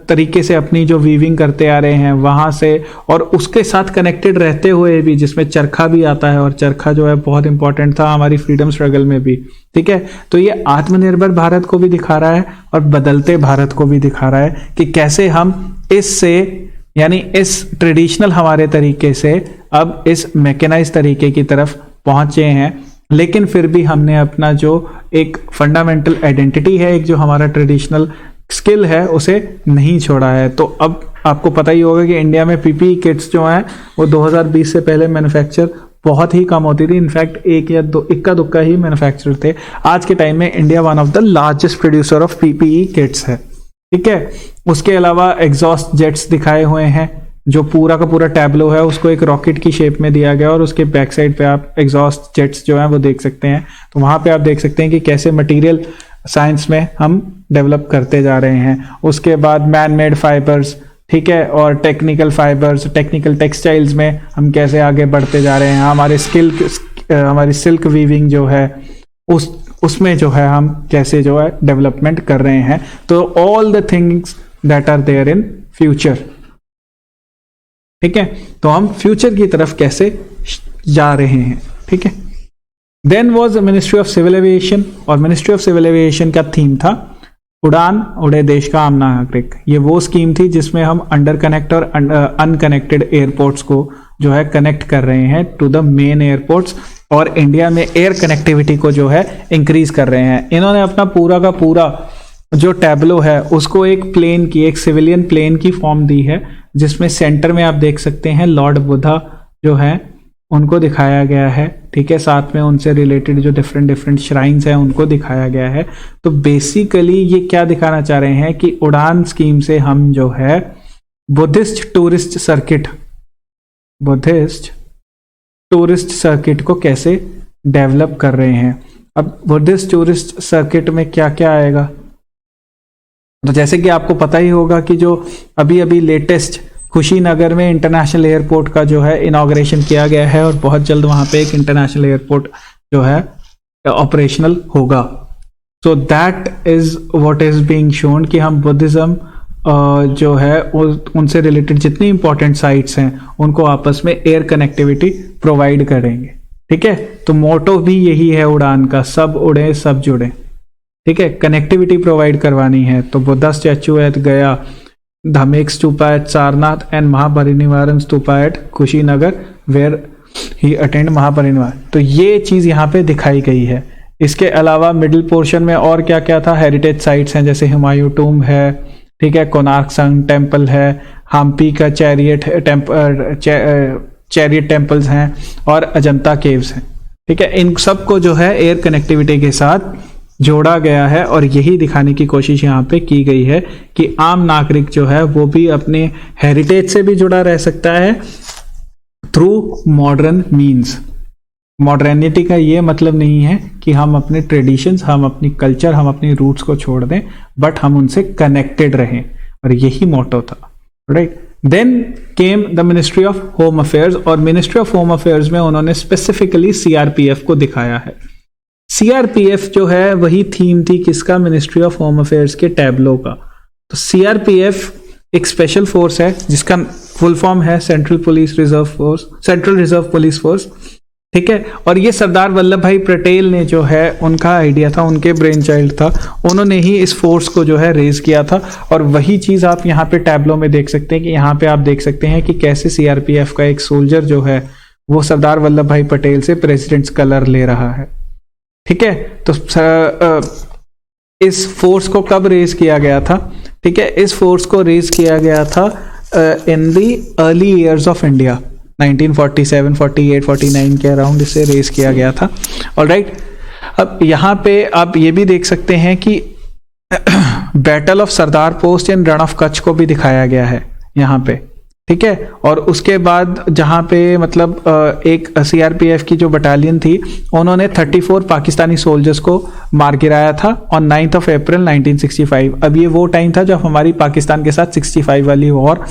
Speaker 1: तरीके से अपनी जो वीविंग करते आ रहे हैं वहां से, और उसके साथ कनेक्टेड रहते हुए भी, जिसमें चरखा भी आता है और चरखा जो है बहुत इंपॉर्टेंट था हमारी फ्रीडम स्ट्रगल में भी, ठीक है। तो ये आत्मनिर्भर भारत को भी दिखा रहा है और बदलते भारत को भी दिखा रहा है कि कैसे हम इससे, यानी इस ट्रेडिशनल हमारे तरीके से अब इस मैकेनाइज तरीके की तरफ पहुंचे हैं, लेकिन फिर भी हमने अपना जो एक फंडामेंटल आइडेंटिटी है, एक जो हमारा ट्रेडिशनल स्किल है, उसे नहीं छोड़ा है। तो अब आपको पता ही होगा कि इंडिया में पीपीई किट्स जो हैं वो 2020 से पहले मैन्युफैक्चर बहुत ही कम होती थी। इनफैक्ट एक या दो इक्का दुक्का ही मैन्युफैक्चर थे। आज के टाइम में India one of the largest producer of PPE kits है, ठीक है। उसके अलावा एग्जॉस्ट जेट्स दिखाए हुए हैं, जो पूरा का पूरा टैब्लो है उसको एक रॉकेट की शेप में दिया गया और उसके बैक साइड पे आप एग्जॉस्ट जेट्स जो हैं वो देख सकते हैं। तो वहां पे आप देख सकते हैं कि कैसे मटेरियल साइंस में हम डेवलप करते जा रहे हैं। उसके बाद मैन मेड फाइबर्स, ठीक है, और टेक्निकल फाइबर्स, टेक्निकल टेक्सटाइल्स में हम कैसे आगे बढ़ते जा रहे हैं। हमारी सिल्क वीविंग जो है उसमें जो है हम कैसे जो है डेवलपमेंट कर रहे हैं। तो all the things that are there in future, ठीक है। तो हम फ्यूचर की तरफ कैसे जा रहे हैं, ठीक है। Then was ministry of civil aviation, और मिनिस्ट्री ऑफ सिविल एविएशन का थीम था उड़ान उड़े देश का आम नागरिक। ये वो स्कीम थी जिसमें हम अंडर कनेक्ट और अनकनेक्टेड एयरपोर्ट्स को जो है कनेक्ट कर रहे हैं टू द मेन एयरपोर्ट्स, और इंडिया में एयर कनेक्टिविटी को जो है इंक्रीज कर रहे हैं। इन्होंने अपना पूरा का पूरा जो टैब्लो है उसको एक प्लेन की, एक सिविलियन प्लेन की फॉर्म दी है, जिसमें सेंटर में आप देख सकते हैं लॉर्ड बुद्धा जो है उनको दिखाया गया है, ठीक है। साथ में उनसे रिलेटेड जो डिफरेंट श्राइन्स हैं उनको दिखाया गया है। तो बेसिकली ये क्या दिखाना चाह रहे हैं कि उड़ान स्कीम से हम जो है बुद्धिस्ट टूरिस्ट सर्किट को कैसे डेवलप कर रहे हैं। अब बुद्धिस्ट टूरिस्ट सर्किट में क्या क्या आएगा, तो जैसे कि आपको पता ही होगा कि जो अभी अभी लेटेस्ट कुशीनगर में इंटरनेशनल एयरपोर्ट का जो है इनॉग्रेशन किया गया है, और बहुत जल्द वहां पे एक इंटरनेशनल एयरपोर्ट जो है ऑपरेशनल होगा। So that is what is being shown कि हम बुद्धिज्म जो है उनसे रिलेटेड जितनी इंपॉर्टेंट साइट्स हैं उनको आपस में एयर कनेक्टिविटी प्रोवाइड करेंगे, ठीक है। तो मोटो भी यही है उड़ान का, सब उड़े सब जुड़े, ठीक है। कनेक्टिविटी प्रोवाइड करवानी है। तो Buddha statue at Gaya, Dhamek stupa at Sarnath and Mahaparinirvana stupa at Kushinagar where he attend Mahaparinirvana. तो ये चीज यहाँ पे दिखाई गई है। इसके अलावा मिडिल पोर्शन में और क्या क्या था, हेरिटेज साइट्स हैं जैसे हुमायूं टूम है, ठीक है, कोणार्क सन टेम्पल है, हम्पी का चैरियट टेम्पल्स हैं और अजंता केव्स हैं, ठीक है। इन सबको जो है एयर कनेक्टिविटी के साथ जोड़ा गया है, और यही दिखाने की कोशिश यहाँ पे की गई है कि आम नागरिक जो है वो भी अपने हेरिटेज से भी जुड़ा रह सकता है, थ्रू मॉडर्न मीन्स। मॉडर्निटी का ये मतलब नहीं है कि हम अपने ट्रेडिशंस, हम अपनी कल्चर, हम अपनी रूट्स को छोड़ दें, बट हम उनसे कनेक्टेड रहें, और यही मोटो था, right. Then came the ministry of home affairs, और मिनिस्ट्री ऑफ होम अफेयर्स में उन्होंने स्पेसिफिकली सीआरपीएफ को दिखाया है। सीआरपीएफ जो है वही थीम थी किसका, मिनिस्ट्री ऑफ होम अफेयर्स के टैबलो का। तो सीआरपीएफ एक स्पेशल फोर्स है जिसका फुल फॉर्म है central police reserve force, central reserve police force, ठीक है। और ये सरदार वल्लभ भाई पटेल ने जो है उनका आइडिया था, उनके ब्रेन चाइल्ड था, उन्होंने ही इस फोर्स को जो है रेज किया था। और वही चीज आप यहाँ पे टैबलो में देख सकते हैं कि यहाँ पे आप देख सकते हैं कि कैसे सीआरपीएफ का एक सोल्जर जो है वो सरदार वल्लभ भाई पटेल से प्रेसिडेंट्स कलर ले रहा है, ठीक है। तो इस फोर्स को कब रेज किया गया था, ठीक है, इस फोर्स को रेज किया गया था in the early years of India, 1947, 48, 49 के अराउंड इसे रेस किया गया था। ऑलराइट, अब यहाँ पे आप ये भी देख सकते हैं कि battle of Sardar post and Rann of Kutch को भी दिखाया गया है यहाँ पे, ठीक है। और उसके बाद जहाँ पे मतलब एक सीआरपीएफ की जो बटालियन थी उन्होंने 34 पाकिस्तानी सोल्जर्स को मार गिराया था ऑन 9th of April 1965। अब ये वो टाइम था जब हमारी पाकिस्तान के साथ 65 वाली वॉर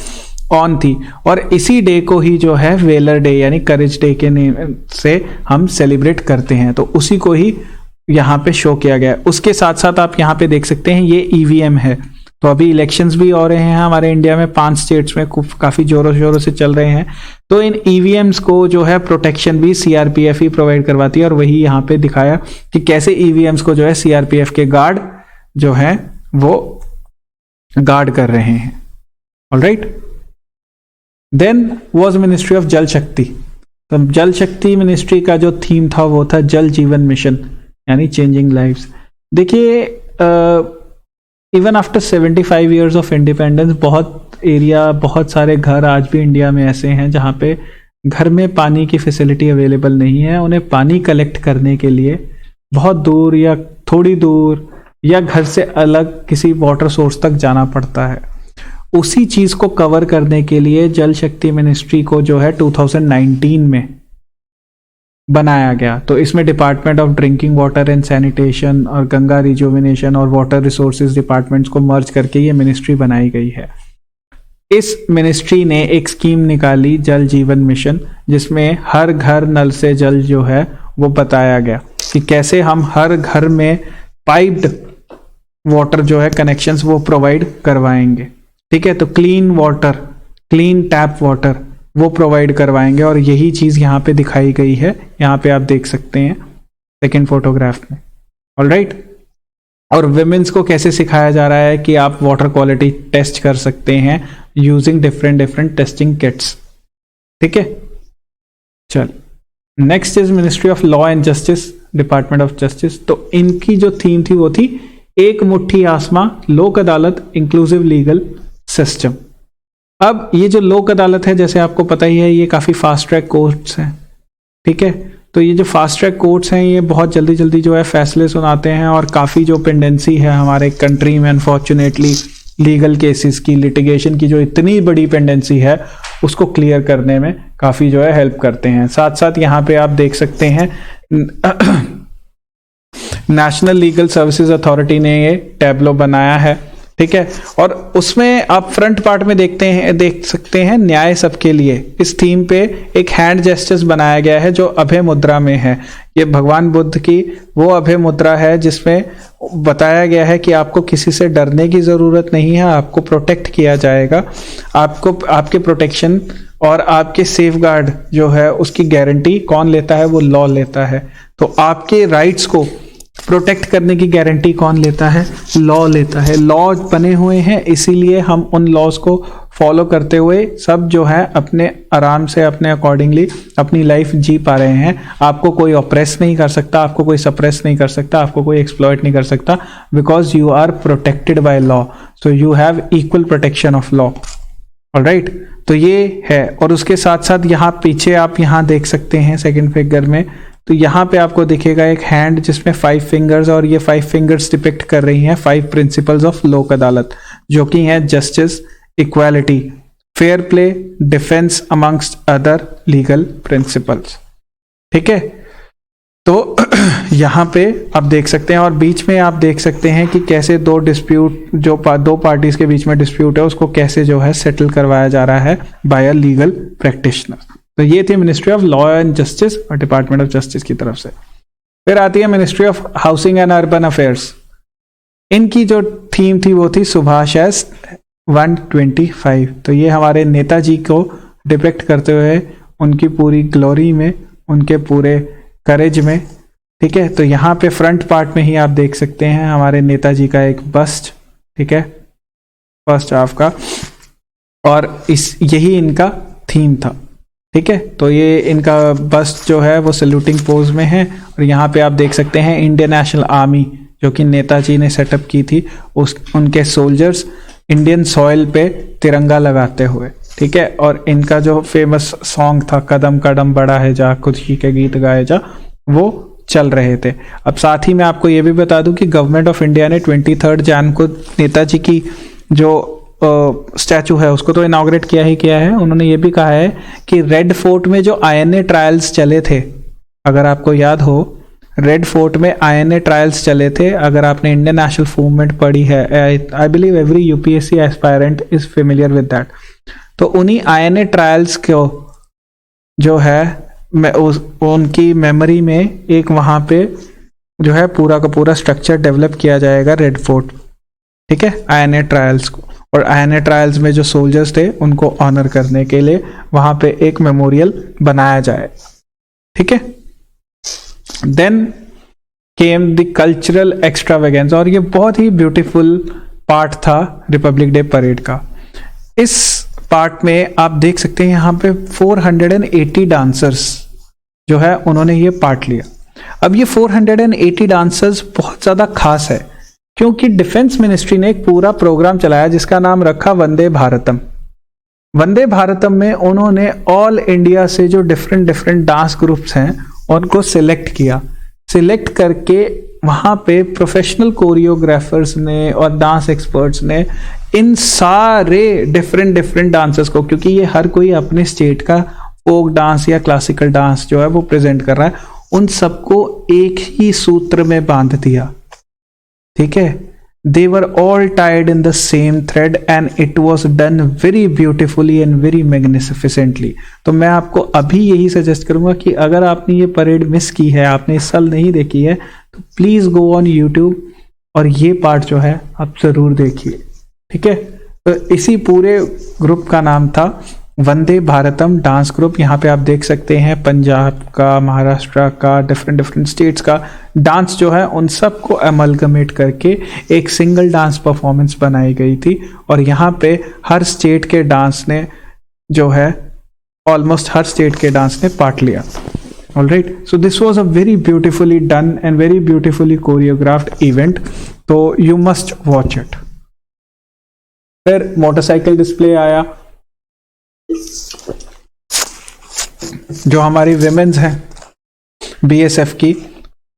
Speaker 1: ऑन थी, और इसी डे को ही जो है वेलर डे यानी करेज डे के नेम से हम सेलिब्रेट करते हैं, तो उसी को ही यहाँ पे शो किया गया है। उसके साथ साथ आप यहाँ पे देख सकते हैं ये ईवीएम है। तो अभी इलेक्शंस भी हो रहे हैं हमारे इंडिया में, 5 स्टेट्स में काफी जोरों शोरों से चल रहे हैं। तो इन ईवीएम्स को जो है प्रोटेक्शन भी सीआरपीएफ ही प्रोवाइड करवाती है, और वही यहाँ पे दिखाया कि कैसे ईवीएम्स को जो है सीआरपीएफ के गार्ड जो है वो गार्ड कर रहे हैं। Alright, then was ministry of Jal Shakti. तो जल शक्ति मिनिस्ट्री का जो थीम था वो था जल जीवन मिशन यानी चेंजिंग लाइव्स। देखिए even after 75 years of independence बहुत एरिया, बहुत सारे घर आज भी इंडिया में ऐसे हैं जहाँ पे घर में पानी की फैसिलिटी अवेलेबल नहीं है। उन्हें पानी कलेक्ट करने के लिए बहुत दूर या थोड़ी दूर या घर से अलग किसी वाटर सोर्स तक जाना पड़ता है। उसी चीज को कवर करने के लिए जल शक्ति मिनिस्ट्री को जो है 2019 में बनाया गया। तो इसमें department of drinking water and sanitation और गंगा रिजुविनेशन और वाटर रिसोर्सेज डिपार्टमेंट्स को मर्ज करके ये मिनिस्ट्री बनाई गई है। इस मिनिस्ट्री ने एक स्कीम निकाली जल जीवन मिशन, जिसमें हर घर नल से जल जो है वो बताया गया कि कैसे हम हर घर में पाइप्ड वाटर जो है कनेक्शंस वो प्रोवाइड करवाएंगे, ठीक है। तो clean water, clean tap water वो प्रोवाइड करवाएंगे, और यही चीज यहाँ पे दिखाई गई है। यहाँ पे आप देख सकते हैं सेकंड फोटोग्राफ में। ऑलराइट, और विमेंस को कैसे सिखाया जा रहा है कि आप वाटर क्वालिटी टेस्ट कर सकते हैं यूजिंग डिफरेंट टेस्टिंग किट्स, ठीक है। चल, next is ministry of law and justice, department of justice. तो इनकी जो थीम थी वो थी एक मुट्ठी आसमां, लोक अदालत, इंक्लूसिव लीगल सिस्टम। अब ये जो लोक अदालत है, जैसे आपको पता ही है, ये काफी फास्ट ट्रैक कोर्ट्स हैं, ठीक है। तो ये जो फास्ट ट्रैक कोर्ट्स हैं ये बहुत जल्दी जल्दी जो है फैसले सुनाते हैं, और काफी जो पेंडेंसी है हमारे कंट्री में अनफॉर्चुनेटली लीगल केसेस की, लिटिगेशन की जो इतनी बड़ी पेंडेंसी है उसको क्लियर करने में काफी जो है हेल्प करते हैं। साथ साथ यहाँ पे आप देख सकते हैं नेशनल लीगल सर्विसेज अथॉरिटी ने ये टैबलो बनाया है, ठीक है। और उसमें आप फ्रंट पार्ट में देख सकते हैं न्याय सबके लिए। इस थीम पे एक हैंड जेस्चर्स बनाया गया है जो अभय मुद्रा में है। ये भगवान बुद्ध की वो अभय मुद्रा है जिसमें बताया गया है कि आपको किसी से डरने की जरूरत नहीं है, आपको प्रोटेक्ट किया जाएगा। आपको आपके प्रोटेक्शन और आपके सेफगार्ड जो है उसकी गारंटी कौन लेता है, वो लॉ लेता है। तो आपके राइट्स को प्रोटेक्ट करने की गारंटी कौन लेता है, लॉ लेता है। लॉ बने हुए हैं, इसीलिए हम उन लॉज को फॉलो करते हुए सब जो है अपने आराम से अपने अकॉर्डिंगली अपनी लाइफ जी पा रहे हैं। आपको कोई ऑप्रेस नहीं कर सकता, आपको कोई सप्रेस नहीं कर सकता, आपको कोई एक्सप्लॉइट नहीं कर सकता, because you are protected by law. So you have equal protection of law. Alright, तो ये है। और उसके साथ साथ यहाँ पीछे आप यहाँ देख सकते हैं सेकंड फिगर में, तो यहाँ पे आपको दिखेगा एक हैंड जिसमें 5 फिंगर्स, और ये 5 फिंगर्स डिपिक्ट कर रही हैं 5 प्रिंसिपल्स ऑफ लोक अदालत, जो कि हैं justice, equality, fair play, defence amongst other legal principles. ठीक है, तो यहाँ पे आप देख सकते हैं, और बीच में आप देख सकते हैं कि कैसे दो डिस्प्यूट, जो दो पार्टीज के बीच में डिस्प्यूट है उसको कैसे जो है सेटल करवाया जा रहा है बाय अ लीगल प्रैक्टिशनर। तो ये थी ministry of law and justice और डिपार्टमेंट ऑफ जस्टिस की तरफ से। फिर आती है ministry of housing and urban affairs. इनकी जो थीम थी वो थी सुभाष एस 125। तो ये हमारे नेताजी को डिपिक्ट करते हुए उनकी पूरी ग्लोरी में, उनके पूरे करेज में। ठीक है, तो यहाँ पे फ्रंट पार्ट में ही आप देख सकते हैं हमारे नेताजी का एक बस्ट, ठीक है, फर्स्ट हाफ का, और यही इनका थीम था। ठीक है, तो ये इनका बस्ट जो है वो सैल्यूटिंग पोज में है, और यहाँ पे आप देख सकते हैं इंडियन नेशनल आर्मी जो कि नेताजी ने सेटअप की थी, उनके सोल्जर्स इंडियन सॉइल पे तिरंगा लगाते हुए। ठीक है, और इनका जो फेमस सॉन्ग था कदम कदम बढ़ा है जा, खुशी के गीत गाए जा, वो चल रहे थे। अब साथ ही मैं आपको ये भी बता दूं कि गवर्नमेंट ऑफ इंडिया ने 23 जैन को नेताजी की जो स्टैचू है उसको तो इनॉग्रेट किया है। उन्होंने ये भी कहा है कि रेड फोर्ट में जो INA ट्रायल्स चले थे, अगर आपको याद हो, रेड फोर्ट में INA ट्रायल्स चले थे। अगर आपने इंडियन नेशनल मूवमेंट पढ़ी है, I believe every UPSC aspirant is familiar with that. तो उन्हीं INA ट्रायल्स को जो है उनकी मेमोरी में एक वहां पे जो है पूरा का पूरा स्ट्रक्चर डेवलप किया जाएगा रेड फोर्ट। ठीक है, INA ट्रायल्स को, और INA ट्रायल्स में जो सोल्जर्स थे उनको ऑनर करने के लिए वहां पे एक मेमोरियल बनाया जाए। ठीक है, then came the cultural extravaganza, और ये बहुत ही ब्यूटीफुल पार्ट था रिपब्लिक डे परेड का। इस पार्ट में आप देख सकते हैं यहाँ पे 480 डांसर्स जो है उन्होंने ये पार्ट लिया। अब ये 480 डांसर्स बहुत ज्यादा खास है क्योंकि डिफेंस मिनिस्ट्री ने एक पूरा प्रोग्राम चलाया जिसका नाम रखा वंदे भारतम। वंदे भारतम में उन्होंने ऑल इंडिया से जो डिफरेंट डांस ग्रुप्स हैं उनको सिलेक्ट किया। सिलेक्ट करके वहां पे प्रोफेशनल कोरियोग्राफर्स ने और डांस एक्सपर्ट्स ने इन सारे डिफरेंट डांसर्स को, क्योंकि ये हर कोई अपने स्टेट का फोक डांस या क्लासिकल डांस जो है वो प्रेजेंट कर रहा है, उन सबको एक ही सूत्र में बांध दिया। ठीक है, they were all tied in the same thread and it was done very beautifully and very magnificently. तो मैं आपको अभी यही सजेस्ट करूंगा कि अगर आपने ये परेड मिस की है, आपने इस साल नहीं देखी है, तो प्लीज गो ऑन यूट्यूब और ये पार्ट जो है आप जरूर देखिए। ठीक है, तो इसी पूरे ग्रुप का नाम था वंदे भारतम डांस ग्रुप। यहाँ पे आप देख सकते हैं पंजाब का, महाराष्ट्र का, डिफरेंट स्टेट्स का डांस जो है उन सबको अमलगमेट करके एक सिंगल डांस परफॉर्मेंस बनाई गई थी। और यहाँ पे हर स्टेट के डांस ने जो है, ऑलमोस्ट हर स्टेट के डांस ने पार्ट लिया। Alright, so this was a very beautifully done and very beautifully choreographed event, तो यू मस्ट वॉच इट। फिर मोटरसाइकिल डिस्प्ले आया। जो हमारी विमेन्स हैं BSF की,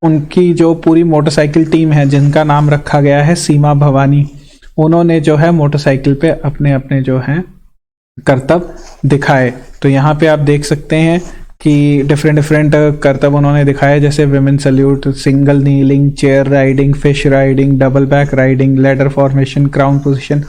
Speaker 1: उनकी जो पूरी मोटरसाइकिल टीम है जिनका नाम रखा गया है सीमा भवानी, उन्होंने जो है मोटरसाइकिल पे अपने अपने जो हैं करतब दिखाए। तो यहाँ पे आप देख सकते हैं कि डिफरेंट करतब उन्होंने दिखाए, जैसे women salute, single kneeling, chair riding, fish riding, double back riding, ladder formation, crown position,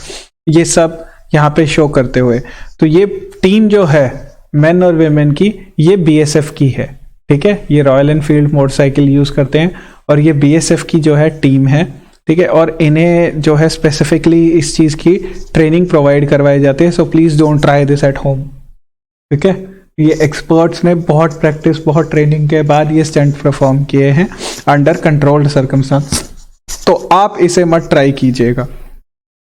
Speaker 1: ये सब यहाँ पे शो करते हुए। तो ये टीम जो है मेन और वेमेन की, ये BSF की है। ठीक है, ये रॉयल एनफील्ड मोटरसाइकिल यूज करते हैं और ये BSF की जो है टीम है। ठीक है, और इन्हें जो है स्पेसिफिकली इस चीज की ट्रेनिंग प्रोवाइड करवाई जाती है। So please don't try this at home. ठीक है, ये एक्सपर्ट्स ने बहुत प्रैक्टिस, बहुत ट्रेनिंग के बाद ये स्टंट परफॉर्म किए हैं अंडर कंट्रोल्ड सर्कमस्टेंस। तो आप इसे मत ट्राई कीजिएगा।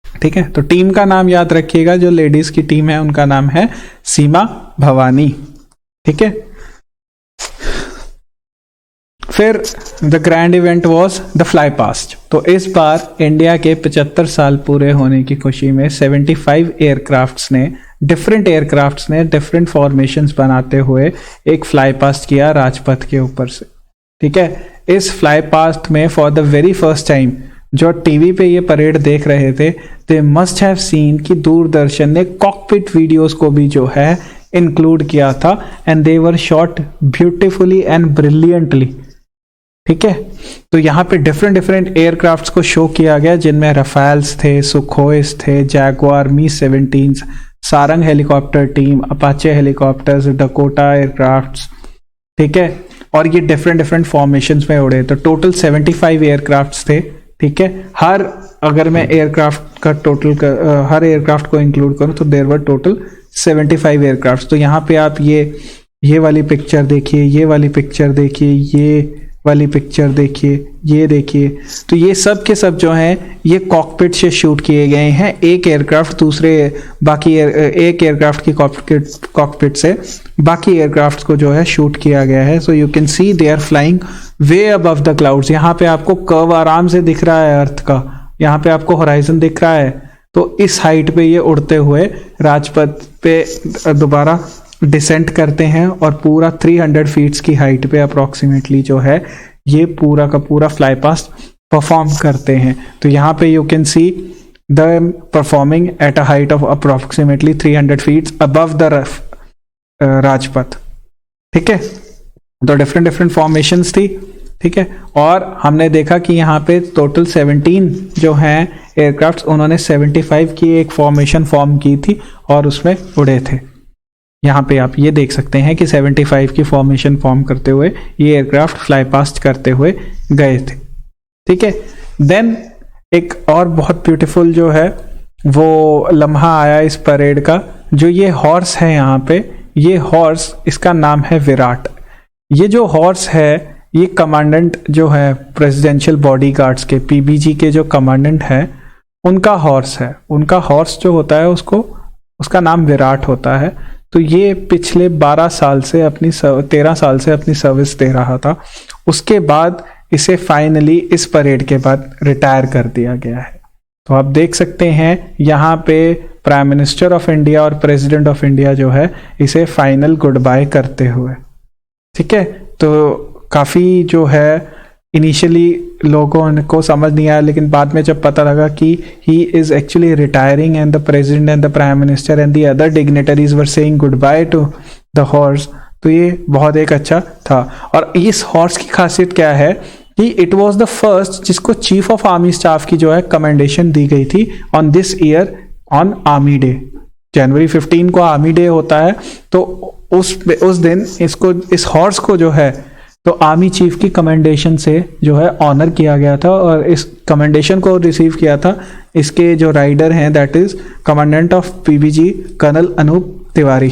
Speaker 1: ठीक है, तो टीम का नाम याद रखिएगा, जो लेडीज की टीम है उनका नाम है सीमा भवानी। ठीक है, फिर the grand event was the fly past. तो इस बार इंडिया के 75 साल पूरे होने की खुशी में 75 एयरक्राफ्ट्स ने डिफरेंट फॉर्मेशंस बनाते हुए एक फ्लाई पास्ट किया राजपथ के ऊपर से। ठीक है, इस फ्लाई पास्ट में for the very first time जो टीवी पे ये परेड देख रहे थे, दे मस्ट हैव सीन कि दूरदर्शन ने कॉकपिट वीडियोस को भी जो है इंक्लूड किया था, and they were shot beautifully and brilliantly. ठीक है, तो यहाँ पे डिफरेंट डिफरेंट एयरक्राफ्ट्स को शो किया गया, जिनमें रफाल्स थे, सुखोइस थे, जैगुआर, मी-17, Sarang helicopter team, Apache helicopters, Dakota aircrafts. ठीक है, और ये डिफरेंट डिफरेंट फॉर्मेशंस में उड़े। तो टोटल 75 एयरक्राफ्ट्स थे। ठीक है, अगर मैं एयरक्राफ्ट का टोटल हर एयरक्राफ्ट को इंक्लूड करूं तो देयर वर टोटल 75 एयरक्राफ्ट। तो यहाँ पे आप ये वाली पिक्चर देखिए, ये वाली पिक्चर देखिए, ये वाली पिक्चर देखिए, ये देखिए। तो ये सब के सब जो हैं ये कॉकपिट से शूट किए गए हैं। एक एयरक्राफ्ट एक एयरक्राफ्ट की कॉकपिट से बाकी एयरक्राफ्ट को जो है शूट किया गया है। So you can see they are flying way above the clouds. यहाँ पे आपको कर्व आराम से दिख रहा है अर्थ का, यहाँ पे आपको होराइजन दिख रहा है। तो इस हाइट पे ये उड़ते हुए राजपथ पे दोबारा डिसेंट करते हैं और पूरा 300 फीट्स की हाइट पे अप्रोक्सीमेटली जो है ये पूरा का पूरा फ्लाई पास्ट परफॉर्म करते हैं। तो यहाँ पे you can see the performing at a height of approximately 300 feets above the Rajpath. ठीक है, तो डिफरेंट डिफरेंट फॉर्मेशंस थी। ठीक है, और हमने देखा कि यहाँ पे टोटल 17 जो हैं एयरक्राफ्ट, उन्होंने 75 की एक फॉर्मेशन फॉर्म की थी और उसमें उड़े थे। यहाँ पे आप ये देख सकते हैं कि 75 की फॉर्मेशन फॉर्म करते हुए ये एयरक्राफ्ट फ्लाई पास्ट करते हुए गए थे। ठीक है, देन एक और बहुत ब्यूटीफुल जो है वो लम्हा आया इस परेड का। जो ये हॉर्स है यहाँ पे, ये हॉर्स, इसका नाम है विराट। ये जो हॉर्स है ये कमांडेंट जो है प्रेसिडेंशियल बॉडीगार्ड्स के, पीबीजी के जो कमांडेंट है उनका हॉर्स है। उनका हॉर्स जो होता है उसका नाम विराट होता है। तो ये पिछले 13 साल से अपनी सर्विस दे रहा था। उसके बाद इसे फाइनली इस परेड के बाद रिटायर कर दिया गया है। तो आप देख सकते हैं यहाँ पे प्राइम मिनिस्टर ऑफ इंडिया और प्रेसिडेंट ऑफ इंडिया जो है इसे फाइनल गुड बाय करते हुए। ठीक है, तो काफ़ी जो है इनिशियली लोगों को समझ नहीं आया, लेकिन बाद में जब पता लगा कि he is actually retiring and the president and the prime minister and the other dignitaries were saying good by two the horse, तो ये बहुत एक अच्छा था। और इस हॉर्स की खासियत क्या है कि इट वाज द फर्स्ट जिसको चीफ ऑफ आर्मी स्टाफ की जो है कमेंडेशन दी गई थी on this year on army day. जनवरी 15 को आर्मी डे होता है, तो उस दिन इस हॉर्स को जो है तो आर्मी चीफ की कमेंडेशन से जो है ऑनर किया गया था। और इस कमेंडेशन को रिसीव किया था इसके जो राइडर हैं, that is commandant of PBG colonel Anoop Tiwari.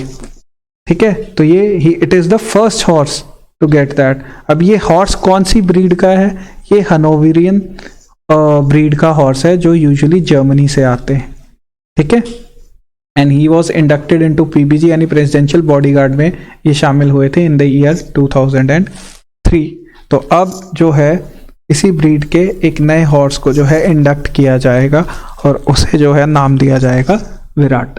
Speaker 1: ठीक है, तो ये it is the first horse to get that. अब ये हॉर्स कौन सी ब्रीड का है? ये हनोवेरियन ब्रीड का हॉर्स है जो यूजुअली जर्मनी से आते हैं। ठीक है, and he was inducted into PBG यानी प्रेसिडेंशियल बॉडीगार्ड में ये शामिल हुए थे इन द ईयर 2003। तो अब जो है इसी ब्रीड के एक नए हॉर्स को जो है इंडक्ट किया जाएगा और उसे जो है नाम दिया जाएगा विराट।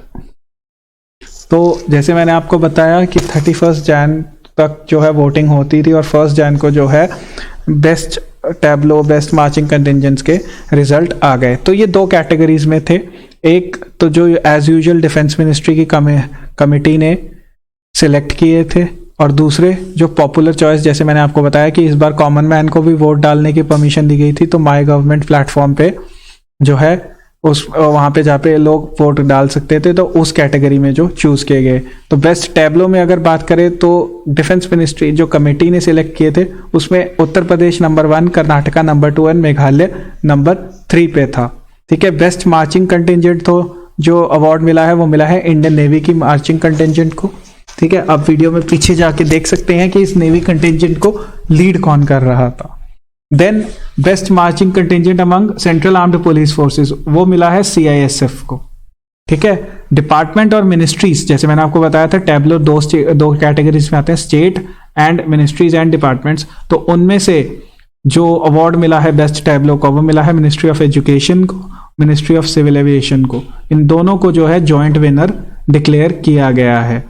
Speaker 1: तो जैसे मैंने आपको बताया कि 31 जैन तक जो है वोटिंग होती थी और 1 जैन को जो है बेस्ट टैब्लो, बेस्ट मार्चिंग कंटिंजेंट्स के रिजल्ट आ गए। तो ये 2 कैटेगरीज में थे। एक तो जो एज यूजुअल डिफेंस मिनिस्ट्री की कमेटी ने सिलेक्ट किए थे, और दूसरे जो पॉपुलर चॉइस, जैसे मैंने आपको बताया कि इस बार कॉमन मैन को भी वोट डालने की परमिशन दी गई थी, तो माई गवर्नमेंट प्लेटफॉर्म पे जो है वहाँ पे जहाँ पे लोग वोट डाल सकते थे, तो उस कैटेगरी में जो चूज किए गए। तो बेस्ट टैब्लो में अगर बात करें तो डिफेंस मिनिस्ट्री जो कमेटी ने सिलेक्ट किए थे उसमें Uttar Pradesh number 1, Karnataka number 2 and Meghalaya number 3 पे था। ठीक है, बेस्ट मार्चिंग कंटिंजेंट तो जो अवार्ड मिला है वो मिला है इंडियन नेवी की मार्चिंग कंटिंजेंट को। ठीक है, आप वीडियो में पीछे जाके देख सकते हैं कि इस नेवी कंटिंजेंट को लीड कौन कर रहा था। Then best marching contingent among central armed police forces वो मिला है CISF को। ठीक है, डिपार्टमेंट और मिनिस्ट्रीज, जैसे मैंने आपको बताया था टैब्लो दो कैटेगरीज में आते हैं, state and ministries and departments. तो उनमें से जो अवार्ड मिला है बेस्ट टैब्लो को वो मिला है मिनिस्ट्री ऑफ एजुकेशन को, मिनिस्ट्री ऑफ सिविल एविएशन को। इन दोनों को जो है जॉइंट विनर डिक्लेयर किया गया है।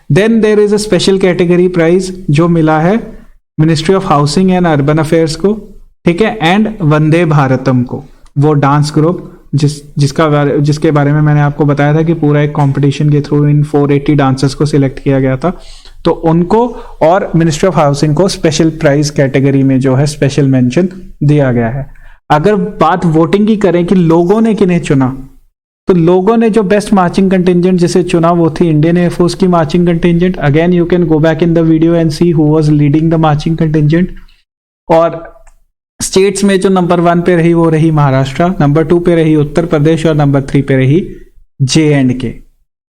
Speaker 1: Then there is a special category prize जो मिला है ministry of housing and urban affairs को, ठीक है, एंड वंदे भारतम को। वो डांस ग्रुप जिसके बारे में मैंने आपको बताया था कि पूरा एक कंपटीशन के थ्रू इन 480 डांसर्स को सिलेक्ट किया गया था, तो उनको और मिनिस्ट्री ऑफ हाउसिंग को स्पेशल प्राइज कैटेगरी में जो है स्पेशल मेंशन दिया गया है। अगर बात वोटिंग की करें कि लोगों ने किन्हें चुना, तो लोगों ने जो बेस्ट मार्चिंग कंटिजेंट जिसे चुना वो थी इंडियन एयरफोर्स की marching contingent. Again you can go back in the video and see who was leading the marching contingent. और स्टेट्स में जो नंबर 1 पे रही वो रही महाराष्ट्र, नंबर 2 पे रही उत्तर प्रदेश और नंबर 3 पे रही JNK।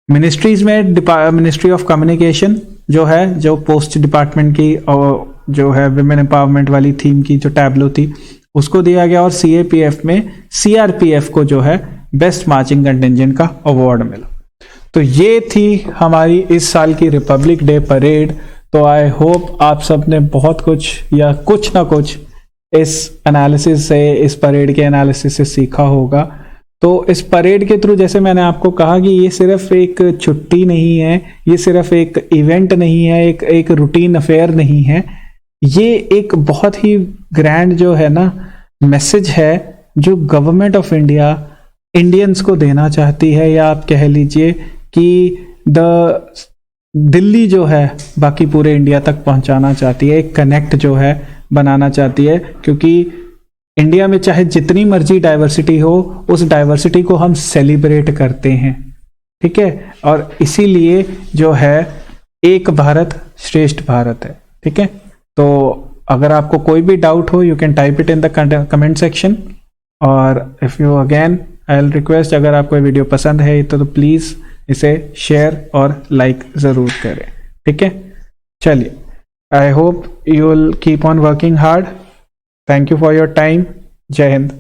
Speaker 1: मिनिस्ट्रीज में मिनिस्ट्री ऑफ कम्युनिकेशन जो है, जो पोस्ट डिपार्टमेंट की और जो है विमेन एम्पावरमेंट वाली थीम की जो टैब्लो थी उसको दिया गया, और CAPF में CRPF को जो है बेस्ट मार्चिंग कंटिजेंट का अवार्ड मिला। तो ये थी हमारी इस साल की रिपब्लिक डे परेड। तो आई होप आप सब ने बहुत कुछ या कुछ ना कुछ इस एनालिसिस से, इस परेड के एनालिसिस से सीखा होगा। तो इस परेड के थ्रू जैसे मैंने आपको कहा कि ये सिर्फ एक छुट्टी नहीं है, ये सिर्फ एक इवेंट नहीं है, एक रूटीन अफेयर नहीं है, ये एक बहुत ही ग्रैंड जो है ना मैसेज है जो गवर्नमेंट ऑफ इंडिया इंडियंस को देना चाहती है, या आप कह लीजिए कि दिल्ली जो है बाकी पूरे इंडिया तक पहुंचाना चाहती है, एक कनेक्ट जो है बनाना चाहती है। क्योंकि इंडिया में चाहे जितनी मर्जी डाइवर्सिटी हो, उस डाइवर्सिटी को हम सेलिब्रेट करते हैं, ठीक है। और इसीलिए जो है एक भारत श्रेष्ठ भारत है, ठीक है। तो अगर आपको कोई भी डाउट हो you can type it in the comment section. और if you again I will request, अगर आपको वीडियो पसंद है तो प्लीज इसे शेयर और लाइक जरूर करें, ठीक है। चलिए, I hope you will keep on working hard. Thank you for your time. Jai Hind.